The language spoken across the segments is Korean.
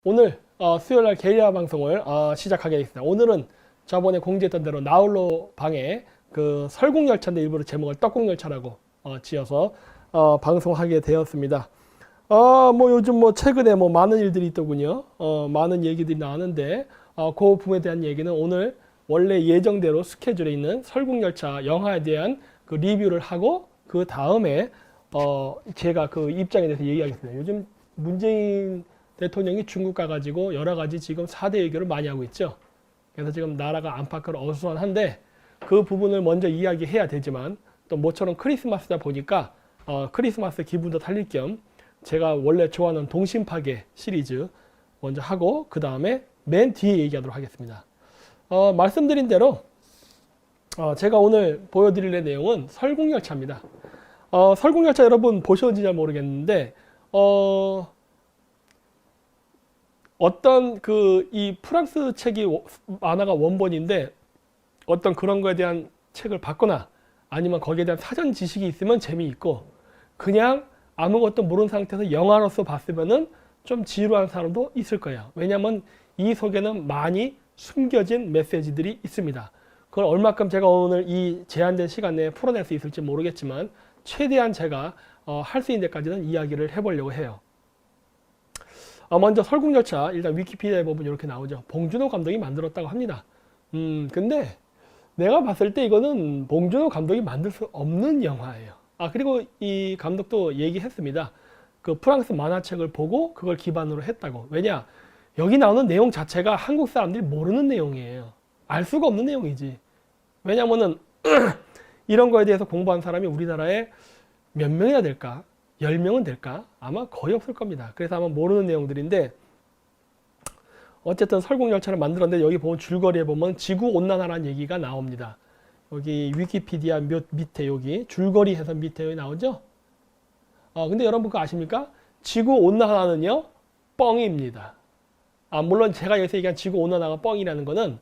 오늘 수요일날 게리라 방송을 시작하겠습니다. 오늘은 저번에 공지했던 대로 나홀로 방에 그 설국열차인데 일부러 제목을 떡국열차라고 지어서 방송하게 되었습니다. 뭐 요즘 뭐 최근에 뭐 많은 일들이 있더군요. 많은 얘기들이 나왔는데 그 부분에 대한 얘기는 오늘 원래 예정대로 스케줄에 있는 설국열차 영화에 대한 그 리뷰를 하고 그 다음에 제가 그 입장에 대해서 얘기하겠습니다. 요즘 문재인 대통령이 중국 가가지고 여러 가지 지금 4대 외교를 많이 하고 있죠. 그래서 지금 나라가 안팎으로 어수선한데 그 부분을 먼저 이야기해야 되지만 또 모처럼 크리스마스다 보니까 크리스마스 기분도 살릴 겸 제가 원래 좋아하는 동심파괴 시리즈 먼저 하고 그 다음에 맨 뒤에 얘기하도록 하겠습니다. 말씀드린 대로 제가 오늘 보여드릴 내용은 설국열차입니다. 설국열차 여러분 보셨는지 잘 모르겠는데 어떤 이 프랑스 책이 만화가 원본인데 어떤 그런 거에 대한 책을 봤거나 아니면 거기에 대한 사전 지식이 있으면 재미있고 그냥 아무것도 모르는 상태에서 영화로서 봤으면은 좀 지루한 사람도 있을 거예요. 왜냐하면 이 속에는 많이 숨겨진 메시지들이 있습니다. 그걸 얼마큼 제가 오늘 이 제한된 시간 내에 풀어낼 수 있을지 모르겠지만 최대한 제가 할 수 있는 데까지는 이야기를 해보려고 해요. 먼저 설국열차 일단 위키피디아에 보면 이렇게 나오죠. 봉준호 감독이 만들었다고 합니다. 근데 내가 봤을 때 이거는 봉준호 감독이 만들 수 없는 영화예요. 그리고 이 감독도 얘기했습니다. 그 프랑스 만화책을 보고 그걸 기반으로 했다고. 왜냐? 여기 나오는 내용 자체가 한국 사람들이 모르는 내용이에요. 알 수가 없는 내용이지. 왜냐면은 이런 거에 대해서 공부한 사람이 우리나라에 몇 명이나 될까? 10명은 될까? 아마 거의 없을 겁니다. 그래서 아마 모르는 내용들인데 어쨌든 설국열차를 만들었는데 여기 보면 줄거리에 보면 지구온난화라는 얘기가 나옵니다. 여기 위키피디아 밑에 여기 줄거리 해서 밑에 여기 나오죠? 근데 여러분 그거 아십니까? 지구온난화는요 뻥입니다. 물론 제가 여기서 얘기한 지구온난화가 뻥이라는 거는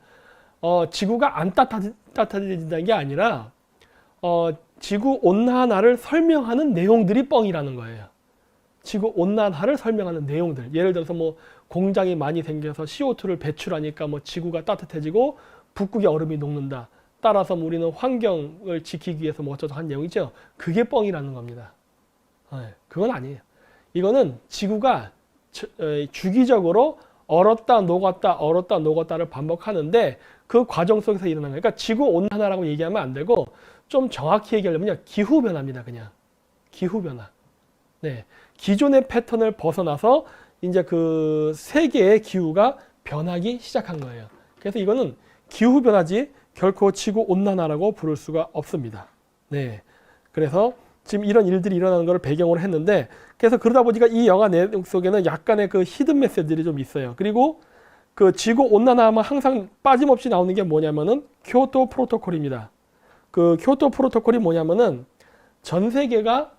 지구가 안 따뜻해진다는 게 아니라 지구온난화를 설명하는 내용들이 뻥이라는 거예요. 지구온난화를 설명하는 내용들. 예를 들어서 뭐 공장이 많이 생겨서 CO2를 배출하니까 뭐 지구가 따뜻해지고 북극의 얼음이 녹는다. 따라서 우리는 환경을 지키기 위해서 뭐 어쩌고 한 내용이죠. 그게 뻥이라는 겁니다. 그건 아니에요. 이거는 지구가 주기적으로 얼었다 녹았다를 반복하는데 그 과정 속에서 일어나는 거예요. 그러니까 지구온난화라고 얘기하면 안 되고 좀 정확히 얘기하려면 기후변화입니다. 그냥 기후변화. 네, 기존의 패턴을 벗어나서 이제 그 세계의 기후가 변하기 시작한 거예요. 그래서 이거는 기후변화지 결코 지구온난화라고 부를 수가 없습니다. 네, 그래서 지금 이런 일들이 일어나는 것을 배경으로 했는데 그래서 그러다 보니까 이 영화 내용 속에는 약간의 그 히든 메시지들이 좀 있어요. 그리고 그 지구온난화하면 항상 빠짐없이 나오는 게 뭐냐면은 교토 프로토콜입니다. 그 교토 프로토콜이 뭐냐면은 전 세계가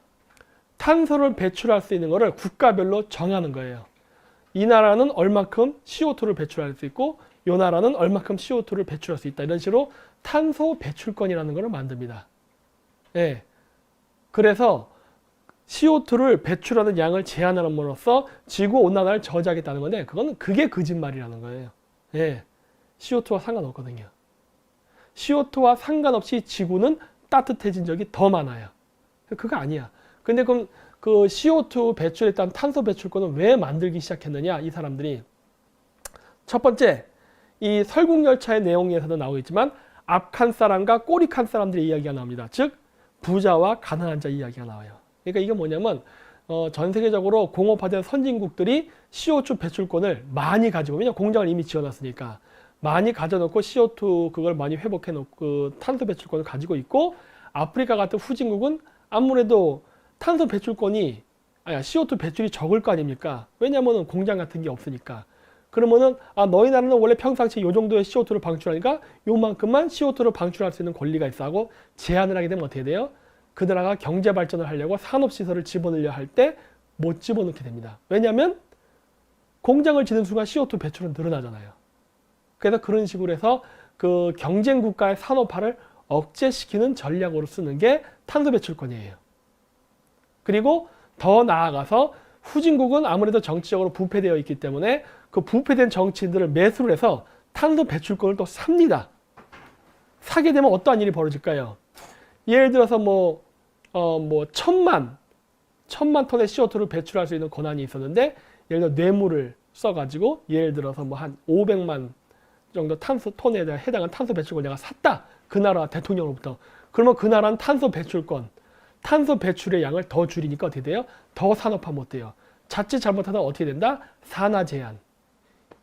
탄소를 배출할 수 있는 거를 국가별로 정하는 거예요. 이 나라는 얼마큼 CO2를 배출할 수 있고 이 나라는 얼마큼 CO2를 배출할 수 있다. 이런 식으로 탄소 배출권이라는 걸 만듭니다. 예. 그래서 CO2를 배출하는 양을 제한함으로써 지구온난화를 저지하겠다는 건데 그게 거짓말이라는 거예요. 예. CO2와 상관없거든요. CO2와 상관없이 지구는 따뜻해진 적이 더 많아요. 그거 아니야. 근데 그럼 그 CO2 배출했던 탄소 배출권은 왜 만들기 시작했느냐? 이 사람들이. 첫 번째, 이 설국열차의 내용에서도 나오겠지만 앞칸 사람과 꼬리칸 사람들의 이야기가 나옵니다. 즉 부자와 가난한 자 이야기가 나와요. 그러니까 이게 뭐냐면 전 세계적으로 공업화된 선진국들이 CO2 배출권을 많이 가지고, 왜냐면 공장을 이미 지어놨으니까 많이 가져놓고 CO2 그걸 많이 회복해놓고 탄소 배출권을 가지고 있고, 아프리카 같은 후진국은 아무래도 탄소 배출권이 CO2 배출이 적을 거 아닙니까? 왜냐면은 공장 같은 게 없으니까. 그러면은 너희 나라는 원래 평상시에 이 정도의 CO2를 방출하니까 요만큼만 CO2를 방출할 수 있는 권리가 있어 하고 제한을 하게 되면 어떻게 돼요? 그 나라가 경제 발전을 하려고 산업시설을 집어넣으려 할 때 못 집어넣게 됩니다. 왜냐하면 공장을 짓는 순간 CO2 배출은 늘어나잖아요. 그래서 그런 식으로 해서 그 경쟁 국가의 산업화를 억제시키는 전략으로 쓰는 게 탄소 배출권이에요. 그리고 더 나아가서 후진국은 아무래도 정치적으로 부패되어 있기 때문에 그 부패된 정치인들을 매수를 해서 탄소 배출권을 또 삽니다. 사게 되면 어떠한 일이 벌어질까요? 예를 들어서 뭐 1000만 톤의 CO2를 배출할 수 있는 권한이 있었는데, 예를 들어 뇌물을 써가지고 예를 들어서 뭐 한 500만 정도 톤에 해당한 탄소 배출권 내가 샀다. 그 나라 대통령으로부터. 그러면 그 나라는 탄소 배출의 양을 더 줄이니까 어떻게 돼요? 더 산업화 못 돼요. 자칫 잘못하다 어떻게 된다? 산화 제한.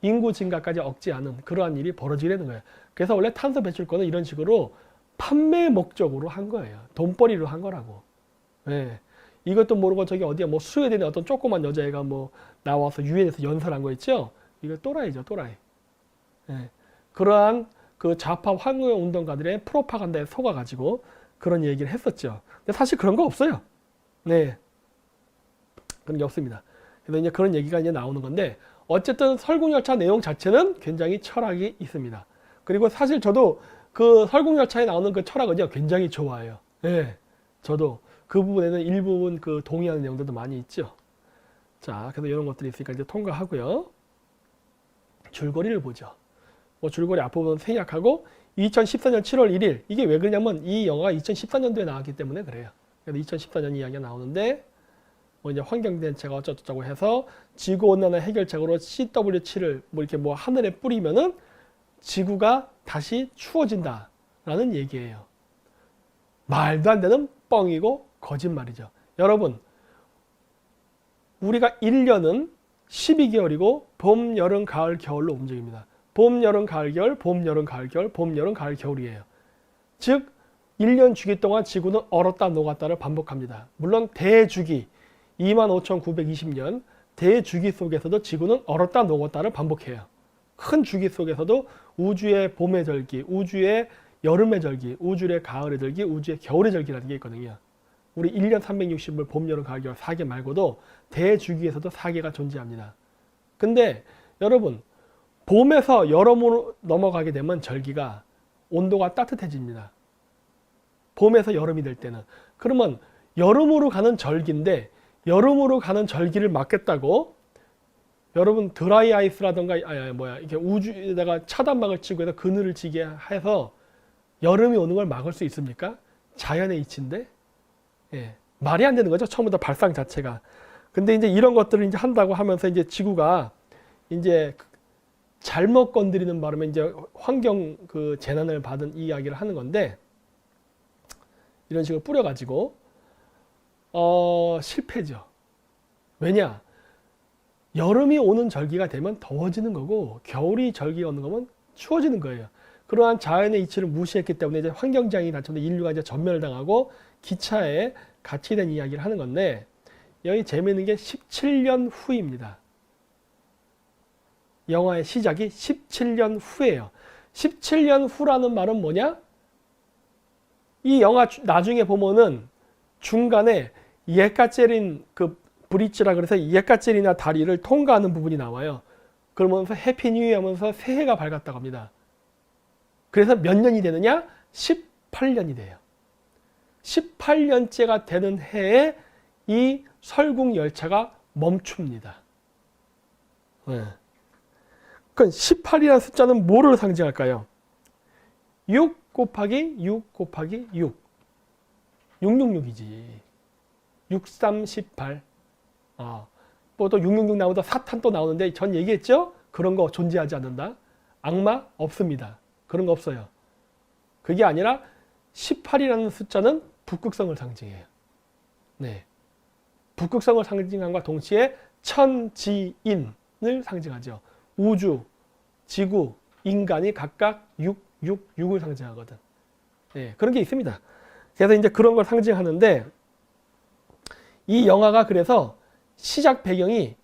인구 증가까지 억제하는 그러한 일이 벌어지게 되는 거예요. 그래서 원래 탄소 배출권은 이런 식으로 판매 목적으로 한 거예요. 돈벌이로 한 거라고. 네. 이것도 모르고 저기 어디야 뭐 스웨덴의 어떤 조그만 여자애가 뭐 나와서 유엔에서 연설한 거 있죠? 이거 또라이죠, 또라이. 네. 그러한 그 좌파 환경 운동가들의 프로파간다에 속아가지고 그런 얘기를 했었죠. 근데 사실 그런 거 없어요. 네. 그런 게 없습니다. 그래서 이제 그런 얘기가 이제 나오는 건데, 어쨌든 설국열차 내용 자체는 굉장히 철학이 있습니다. 그리고 사실 저도 그 설국열차에 나오는 그 철학은요, 굉장히 좋아해요. 네. 저도 그 부분에는 일부분 그 동의하는 내용들도 많이 있죠. 자, 그래서 이런 것들이 있으니까 이제 통과하고요. 줄거리를 보죠. 뭐 줄거리 앞부분 생략하고 2014년 7월 1일 이게 왜 그러냐면 이 영화가 2014년도에 나왔기 때문에 그래요. 그래서 2014년 이야기가 나오는데 뭐 이제 환경대책가 어쩌고저쩌고 해서 지구온난화 해결책으로 CW7을 뭐 이렇게 뭐 하늘에 뿌리면은 지구가 다시 추워진다라는 얘기예요. 말도 안 되는 뻥이고 거짓말이죠. 여러분, 우리가 1년은 12개월이고 봄, 여름, 가을, 겨울로 움직입니다. 봄, 여름, 가을, 겨울, 봄, 여름, 가을, 겨울, 봄, 여름, 가을, 겨울이에요. 즉 1년 주기 동안 지구는 얼었다 녹았다를 반복합니다. 물론 대주기 25,920년 대주기 속에서도 지구는 얼었다 녹았다를 반복해요. 큰 주기 속에서도 우주의 봄의 절기, 우주의 여름의 절기, 우주의 가을의 절기, 우주의 겨울의 절기라는 게 있거든요. 우리 1년 360을 봄, 여름, 가을, 겨울 4개 말고도 대주기에서도 4개가 존재합니다. 근데 여러분, 봄에서 여름으로 넘어가게 되면 절기가 온도가 따뜻해집니다. 봄에서 여름이 될 때는. 그러면 여름으로 가는 절기인데 여름으로 가는 절기를 막겠다고 여러분 드라이 아이스라던가 이렇게 우주에다가 차단막을 치고 해서 그늘을 지게 해서 여름이 오는 걸 막을 수 있습니까? 자연의 이치인데 예, 말이 안 되는 거죠. 처음부터 발상 자체가. 근데 이제 이런 것들을 이제 한다고 하면서 이제 지구가 이제 잘못 건드리는 바람에 이제 환경 그 재난을 받은 이야기를 하는 건데 이런 식으로 뿌려가지고 실패죠. 왜냐? 여름이 오는 절기가 되면 더워지는 거고 겨울이 절기가 오는 거면 추워지는 거예요. 그러한 자연의 이치를 무시했기 때문에 이제 환경재앙이 닥쳤는데 인류가 이제 전멸을 당하고 기차에 갇히된 이야기를 하는 건데 여기 재미있는 게 17년 후입니다. 영화의 시작이 17년 후예요. 17년 후라는 말은 뭐냐? 이 영화 나중에 보면은 중간에 예카체린 그 브릿지라 그래서 예카체리나 다리를 통과하는 부분이 나와요. 그러면서 해피 뉴 이어 하면서 새해가 밝았다고 합니다. 그래서 몇 년이 되느냐? 18년이 돼요. 18년째가 되는 해에 이 설국 열차가 멈춥니다. 네. 그럼 18이라는 숫자는 뭐를 상징할까요? 6 곱하기 6 곱하기 6. 666이지. 63, 18. 뭐 또 666 나오다 사탄 또 나오는데 전 얘기했죠? 그런 거 존재하지 않는다. 악마 없습니다. 그런 거 없어요. 그게 아니라 18이라는 숫자는 북극성을 상징해요. 네. 북극성을 상징함과 동시에 천지인을 상징하죠. 우주, 지구, 인간이 각각 6을 상징하거든. 네, 그런 게 있습니다. 그래서 이제 그런 걸 상징하는데 이 영화가 그래서 시작 배경이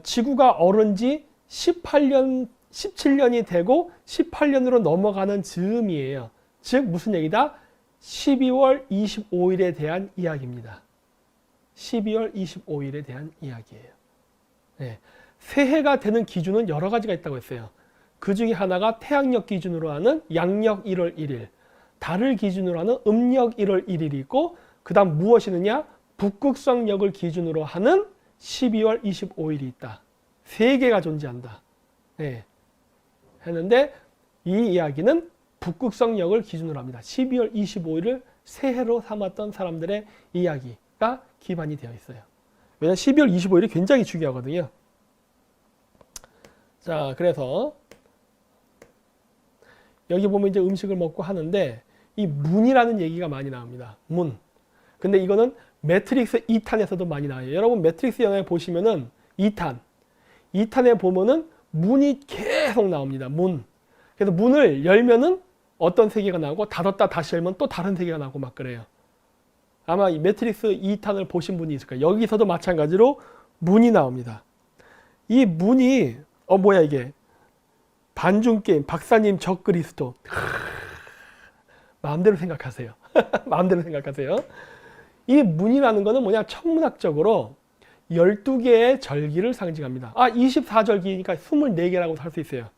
지구가 얼은 지 17년이 되고 18년으로 넘어가는 즈음이에요. 즉 무슨 얘기다? 12월 25일에 대한 이야기입니다. 12월 25일에 대한 이야기예요. 네. 새해가 되는 기준은 여러 가지가 있다고 했어요. 그 중에 하나가 태양력 기준으로 하는 양력 1월 1일, 달을 기준으로 하는 음력 1월 1일이 있고 그 다음 무엇이느냐? 북극성력을 기준으로 하는 12월 25일이 있다. 세 개가 존재한다. 예. 했는데 이 이야기는 북극성역을 기준으로 합니다. 12월 25일을 새해로 삼았던 사람들의 이야기가 기반이 되어 있어요. 왜냐하면 12월 25일이 굉장히 중요하거든요. 자, 그래서 여기 보면 이제 음식을 먹고 하는데 이 문이라는 얘기가 많이 나옵니다. 문. 근데 이거는 매트릭스 2탄에서도 많이 나와요. 여러분 매트릭스 영화에 보시면은 2탄에 보면은 문이 계속 나옵니다. 문. 그래서 문을 열면은 어떤 세계가 나오고 닫았다 다시 열면 또 다른 세계가 나오고 막 그래요. 아마 이 매트릭스 2탄을 보신 분이 있을 거예요. 여기서도 마찬가지로 문이 나옵니다. 이 문이 뭐야 이게 반중 게임 박사님 적그리스도 마음대로 생각하세요. 마음대로 생각하세요. 이 문이라는 거는 뭐냐 천문학적으로 12개의 절기를 상징합니다. 24절기니까 24개라고 할 수 있어요.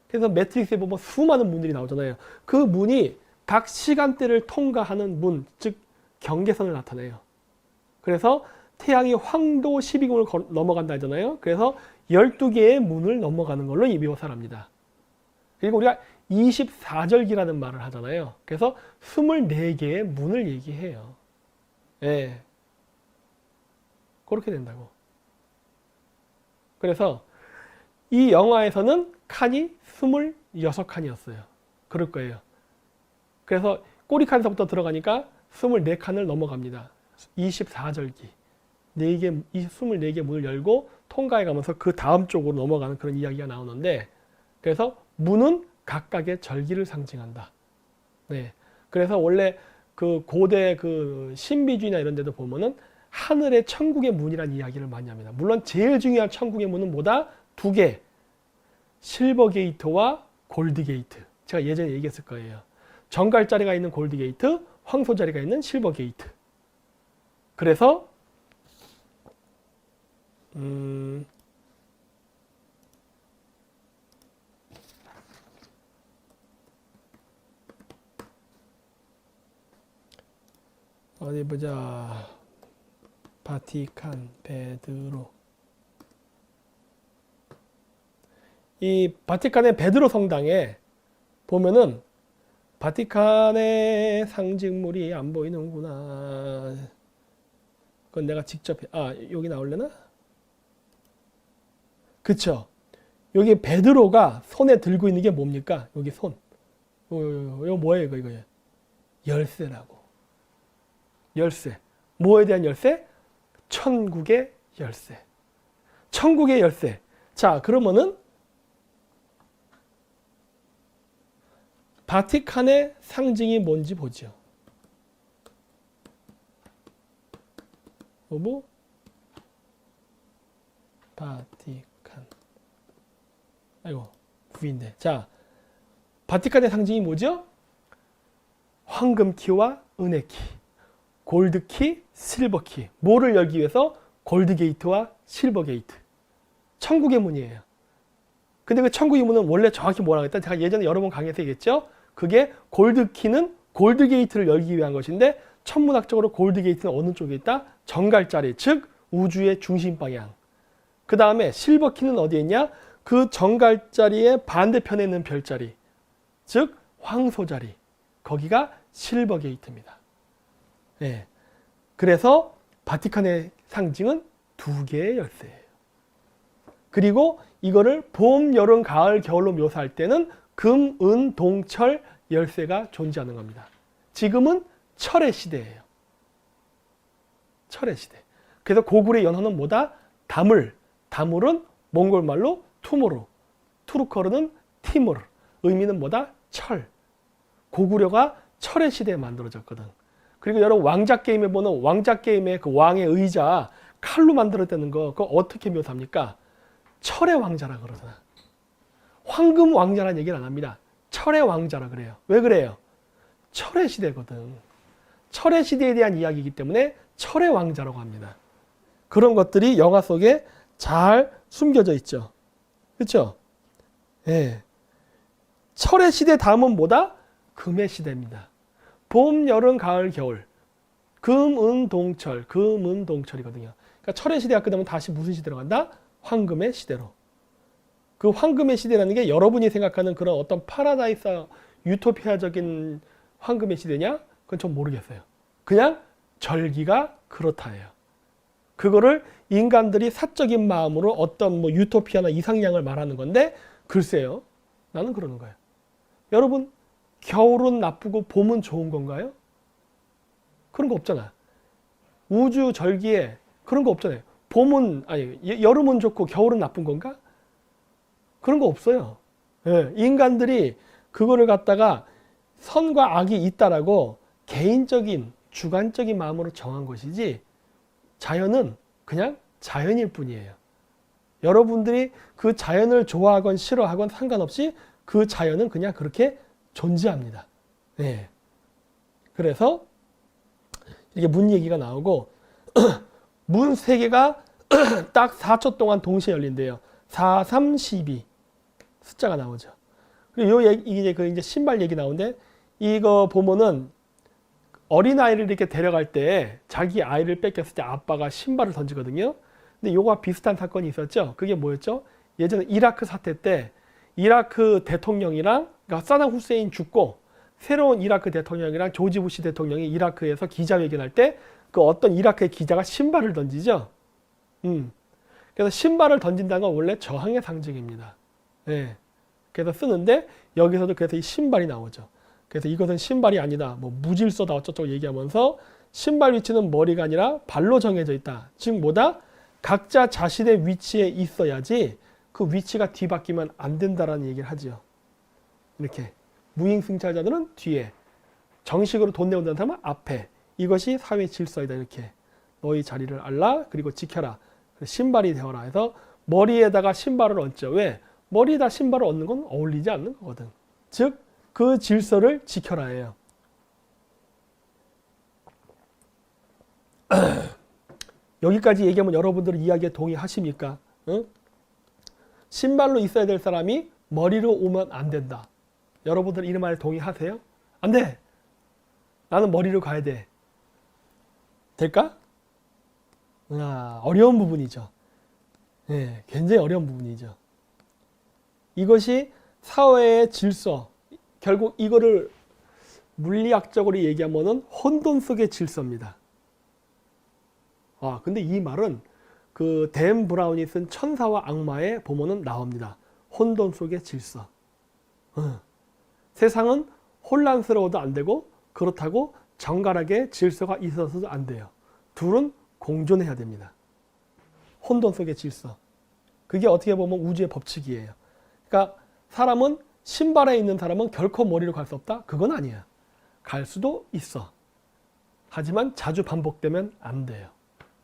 그래서 매트릭스에 보면 수많은 문들이 나오잖아요. 그 문이 각 시간대를 통과하는 문, 즉 경계선을 나타내요. 그래서 태양이 황도 12궁을 넘어간다 하잖아요. 그래서 12개의 문을 넘어가는 걸로 이 묘사를 합니다. 그리고 우리가 24절기라는 말을 하잖아요. 그래서 24개의 문을 얘기해요. 예. 그렇게 된다고. 그래서 이 영화에서는 칸이 26칸이었어요. 그럴 거예요. 그래서 꼬리칸에서부터 들어가니까 24칸을 넘어갑니다. 24절기. 24개 문을 열고 통과해 가면서 그 다음 쪽으로 넘어가는 그런 이야기가 나오는데 그래서 문은 각각의 절기를 상징한다. 네. 그래서 원래 그 고대 그 신비주의나 이런 데도 보면은 하늘의 천국의 문이라는 이야기를 많이 합니다. 물론 제일 중요한 천국의 문은 뭐다? 두 개. 실버 게이트와 골드 게이트. 제가 예전에 얘기했을 거예요. 정갈자리가 있는 골드 게이트, 황소자리가 있는 실버 게이트. 그래서 어디 보자. 바티칸 베드로. 이 바티칸의 베드로 성당에 보면은 바티칸의 상징물이 안 보이는구나. 그건 내가 직접 여기 나올려나? 그쵸? 여기 베드로가 손에 들고 있는 게 뭡니까? 여기 손. 이거 뭐예요? 이거 열쇠라고. 열쇠. 뭐에 대한 열쇠? 천국의 열쇠. 천국의 열쇠. 자, 그러면은 바티칸의 상징이 뭔지 보죠. 바티칸. 아이고, 구인데. 자, 바티칸의 상징이 뭐죠? 황금키와 은혜키. 골드키, 실버키. 뭐를 열기 위해서? 골드게이트와 실버게이트. 천국의 문이에요. 근데 그 천국의 문은 원래 정확히 뭐라고 했다? 제가 예전에 여러 번 강의에서 얘기했죠? 그게 골드키는 골드게이트를 열기 위한 것인데 천문학적으로 골드게이트는 어느 쪽에 있다? 정갈자리, 즉 우주의 중심 방향. 그 다음에 실버키는 어디에 있냐? 그 정갈자리의 반대편에 있는 별자리, 즉 황소자리. 거기가 실버게이트입니다. 예. 그래서 바티칸의 상징은 두 개의 열쇠예요. 그리고 이거를 봄, 여름, 가을, 겨울로 묘사할 때는 금, 은, 동, 철 열쇠가 존재하는 겁니다. 지금은 철의 시대예요. 철의 시대. 그래서 고구려의 연호는 뭐다? 다물. 다물은 몽골말로 투모로. 투르커르는 티무르. 의미는 뭐다? 철. 고구려가 철의 시대에 만들어졌거든. 그리고 여러분 왕자 게임에 보는 왕자 게임의 그 왕의 의자 칼로 만들었다는 거 그거 어떻게 묘사합니까? 철의 왕자라 그러잖아. 황금 왕자라는 얘기를 안 합니다. 철의 왕자라 그래요. 왜 그래요? 철의 시대거든. 철의 시대에 대한 이야기이기 때문에 철의 왕자라고 합니다. 그런 것들이 영화 속에 잘 숨겨져 있죠. 그렇죠? 예. 철의 시대 다음은 뭐다? 금의 시대입니다. 봄, 여름, 가을, 겨울. 금, 은, 동철. 금, 은, 동철이거든요. 그러니까 철의 시대가 끝나면 다시 무슨 시대로 간다? 황금의 시대로. 그 황금의 시대라는 게 여러분이 생각하는 그런 어떤 파라다이스 유토피아적인 황금의 시대냐? 그건 전 모르겠어요. 그냥 절기가 그렇다예요. 그거를 인간들이 사적인 마음으로 어떤 뭐 유토피아나 이상향을 말하는 건데 글쎄요. 나는 그러는 거예요. 여러분 겨울은 나쁘고 봄은 좋은 건가요? 그런 거 없잖아. 우주 절기에 그런 거 없잖아요. 여름은 좋고 겨울은 나쁜 건가? 그런 거 없어요. 예, 인간들이 그거를 갖다가 선과 악이 있다라고 개인적인 주관적인 마음으로 정한 것이지 자연은 그냥 자연일 뿐이에요. 여러분들이 그 자연을 좋아하건 싫어하건 상관없이 그 자연은 그냥 그렇게 존재합니다. 예. 그래서 이게 문 얘기가 나오고 문 3개가 딱 4초 동안 동시에 열린대요. 4, 3, 12 숫자가 나오죠. 그리고 이게 이제 신발 얘기 나오는데 이거 보면은 어린아이를 이렇게 데려갈 때 자기 아이를 뺏겼을 때 아빠가 신발을 던지거든요. 근데 요거와 비슷한 사건이 있었죠. 그게 뭐였죠? 예전에 이라크 사태 때 이라크 대통령이랑 그러니까 사담 후세인 죽고 새로운 이라크 대통령이랑 조지 부시 대통령이 이라크에서 기자회견할 때 그 어떤 이라크의 기자가 신발을 던지죠. 그래서 신발을 던진다는 건 원래 저항의 상징입니다. 네. 그래서 쓰는데 여기서도 그래서 이 신발이 나오죠. 그래서 이것은 신발이 아니다. 뭐 무질서다 어쩌고 얘기하면서 신발 위치는 머리가 아니라 발로 정해져 있다. 즉 뭐다? 각자 자신의 위치에 있어야지 그 위치가 뒤바뀌면 안 된다라는 얘기를 하죠. 이렇게 무임승차자들은 뒤에, 정식으로 돈 내온다는 사람은 앞에. 이것이 사회 질서이다. 이렇게 너희 자리를 알라 그리고 지켜라. 신발이 되어라 해서 머리에다가 신발을 얹죠. 왜? 머리에다 신발을 얹는 건 어울리지 않는 거거든. 즉 그 질서를 지켜라 해요. 여기까지 얘기하면 여러분들 이야기에 동의하십니까? 응? 신발로 있어야 될 사람이 머리로 오면 안 된다. 여러분들 이 말에 동의하세요? 안 돼. 나는 머리로 가야 돼. 될까? 어려운 부분이죠. 네, 굉장히 어려운 부분이죠. 이것이 사회의 질서, 결국 이거를 물리학적으로 얘기하면은 혼돈 속의 질서입니다. 근데 이 말은 그 댄 브라운이 쓴 천사와 악마에 보면은 나옵니다. 혼돈 속의 질서. 세상은 혼란스러워도 안 되고 그렇다고 정갈하게 질서가 있어서도 안 돼요. 둘은 공존해야 됩니다. 혼돈 속의 질서. 그게 어떻게 보면 우주의 법칙이에요. 그러니까 사람은 신발에 있는 사람은 결코 머리로 갈 수 없다? 그건 아니야. 갈 수도 있어. 하지만 자주 반복되면 안 돼요.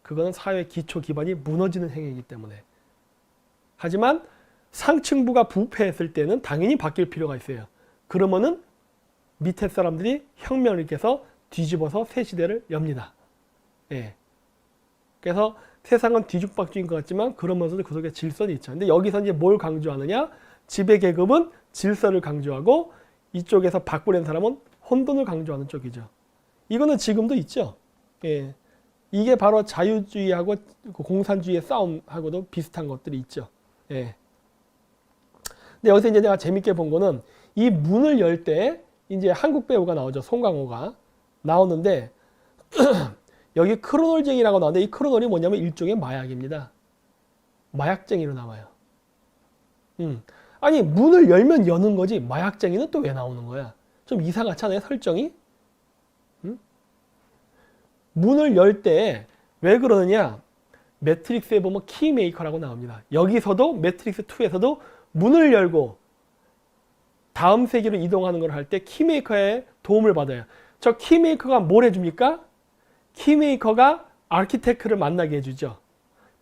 그거는 사회 기초 기반이 무너지는 행위이기 때문에. 하지만 상층부가 부패했을 때는 당연히 바뀔 필요가 있어요. 그러면은 밑에 사람들이 혁명을 일으켜서 뒤집어서 새 시대를 엽니다. 예. 그래서 세상은 뒤죽박죽인 것 같지만 그러면서도 그 속에 질서는 있죠. 근데 여기서 이제 뭘 강조하느냐? 지배계급은 질서를 강조하고 이쪽에서 바꾸는 사람은 혼돈을 강조하는 쪽이죠. 이거는 지금도 있죠. 예. 이게 바로 자유주의하고 공산주의의 싸움하고도 비슷한 것들이 있죠. 예. 근데 여기서 이제 내가 재밌게 본 거는 이 문을 열 때 이제 한국 배우가 나오죠. 송강호가 나오는데 여기 크로놀쟁이라고 나오는데 이 크로놀이 뭐냐면 일종의 마약입니다. 마약쟁이로 나와요. 아니 문을 열면 여는 거지 마약쟁이는 또 왜 나오는 거야? 좀 이상하지 않아요? 설정이? 문을 열 때 왜 그러느냐? 매트릭스에 보면 키메이커라고 나옵니다. 여기서도 매트릭스 2에서도 문을 열고 다음 세계로 이동하는 걸 할 때 키메이커의 도움을 받아요. 저 키메이커가 뭘 해줍니까? 키메이커가 아키텍트를 만나게 해주죠.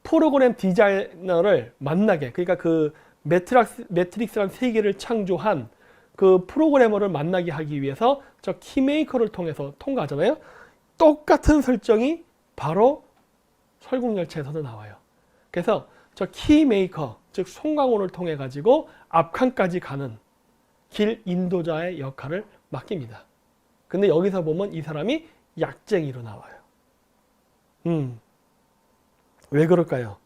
프로그램 디자이너를 만나게, 그러니까 그 매트릭스라는 세계를 창조한 그 프로그래머를 만나게 하기 위해서 저 키메이커를 통해서 통과하잖아요. 똑같은 설정이 바로 설국열차에서도 나와요. 그래서 저 키메이커, 즉 송강호를 통해 가지고 앞칸까지 가는 길 인도자의 역할을 맡깁니다. 근데 여기서 보면 이 사람이 약쟁이로 나와요. 왜 그럴까요?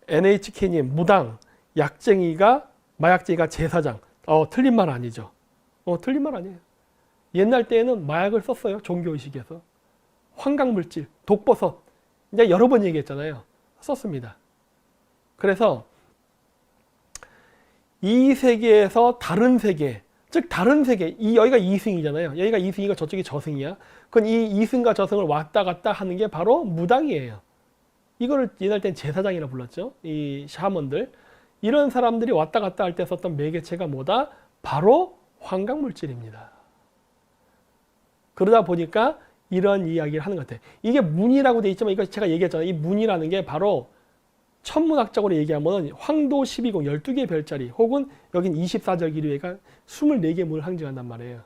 NHK님, 무당, 마약쟁이가 제사장. 틀린 말 아니죠. 틀린 말 아니에요. 옛날 때에는 마약을 썼어요. 종교의식에서. 환각물질, 독버섯. 이제 여러 번 얘기했잖아요. 썼습니다. 그래서 이 세계에서 다른 세계, 즉 다른 세계, 여기가 이승이잖아요. 여기가 이승이고 저쪽이 저승이야. 그건 이 이승과 저승을 왔다 갔다 하는 게 바로 무당이에요. 이거를 옛날 땐 제사장이라 불렀죠. 이 샤먼들. 이런 사람들이 왔다 갔다 할 때 썼던 매개체가 뭐다? 바로 환각물질입니다. 그러다 보니까 이런 이야기를 하는 것 같아요. 이게 문이라고 돼 있지만 이거 제가 얘기했잖아요. 이 문이라는 게 바로 천문학적으로 얘기하면 황도 12궁 12개의 별자리 혹은 여긴 24절 기류회가 24개의 문을 상징한단 말이에요.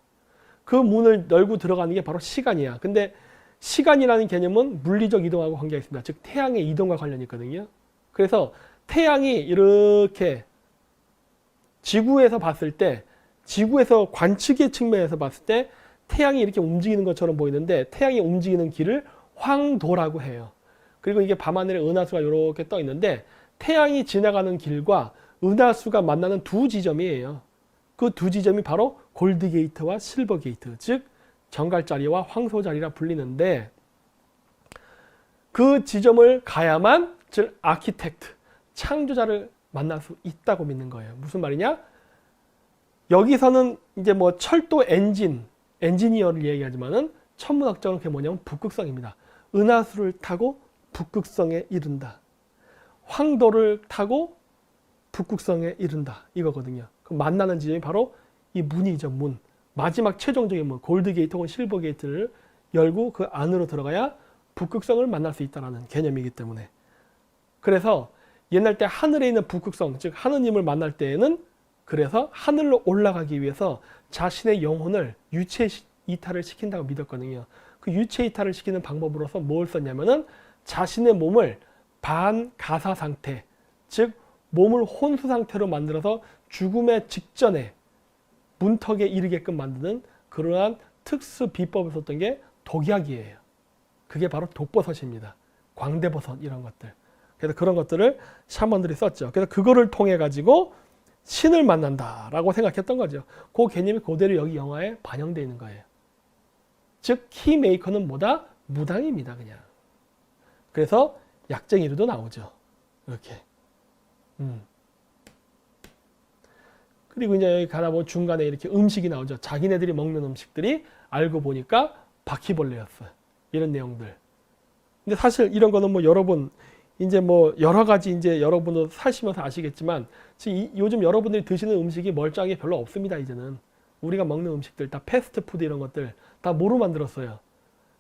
그 문을 열고 들어가는 게 바로 시간이야. 근데 시간이라는 개념은 물리적 이동하고 관계가 있습니다. 즉 태양의 이동과 관련이 있거든요. 그래서 태양이 이렇게 지구에서 봤을 때, 지구에서 관측의 측면에서 봤을 때 태양이 이렇게 움직이는 것처럼 보이는데 태양이 움직이는 길을 황도라고 해요. 그리고 이게 밤하늘에 은하수가 이렇게 떠 있는데 태양이 지나가는 길과 은하수가 만나는 두 지점이에요. 그 두 지점이 바로 골드게이트와 실버게이트, 즉 정갈자리와 황소자리라 불리는데 그 지점을 가야만 즉 아키텍트, 창조자를 만날 수 있다고 믿는 거예요. 무슨 말이냐? 여기서는 이제 뭐 철도 엔지니어를 얘기하지만은 천문학적으로 그게 뭐냐면 북극성입니다. 은하수를 타고 북극성에 이른다. 황도를 타고 북극성에 이른다. 이거거든요. 그 만나는 지점이 바로 이 문이죠. 문. 마지막 최종적인 문, 골드게이트 혹은 실버게이트를 열고 그 안으로 들어가야 북극성을 만날 수 있다는 개념이기 때문에. 그래서 옛날 때 하늘에 있는 북극성, 즉 하느님을 만날 때에는 그래서 하늘로 올라가기 위해서 자신의 영혼을 유체 이탈을 시킨다고 믿었거든요. 그 유체 이탈을 시키는 방법으로서 뭘 썼냐면은 자신의 몸을 반가사 상태, 즉 몸을 혼수 상태로 만들어서 죽음의 직전에 문턱에 이르게끔 만드는 그러한 특수 비법을 썼던 게 독약이에요. 그게 바로 독버섯입니다. 광대버섯 이런 것들. 그래서 그런 것들을 샤먼들이 썼죠. 그래서 그거를 통해 가지고 신을 만난다라고 생각했던 거죠. 그 개념이 그대로 여기 영화에 반영되어 있는 거예요. 즉 키메이커는 뭐다? 무당입니다. 그냥. 그래서 약쟁이로도 나오죠. 이렇게. 그리고 이제 여기 가다 보면 중간에 이렇게 음식이 나오죠. 자기네들이 먹는 음식들이 알고 보니까 바퀴벌레였어요. 이런 내용들. 근데 사실 이런 거는 뭐 여러분 이제 뭐 여러 가지 이제 여러분도 사시면서 아시겠지만 지금 요즘 여러분들이 드시는 음식이 멀쩡하게 별로 없습니다. 이제는 우리가 먹는 음식들 다 패스트푸드 이런 것들 다 뭐로 만들었어요?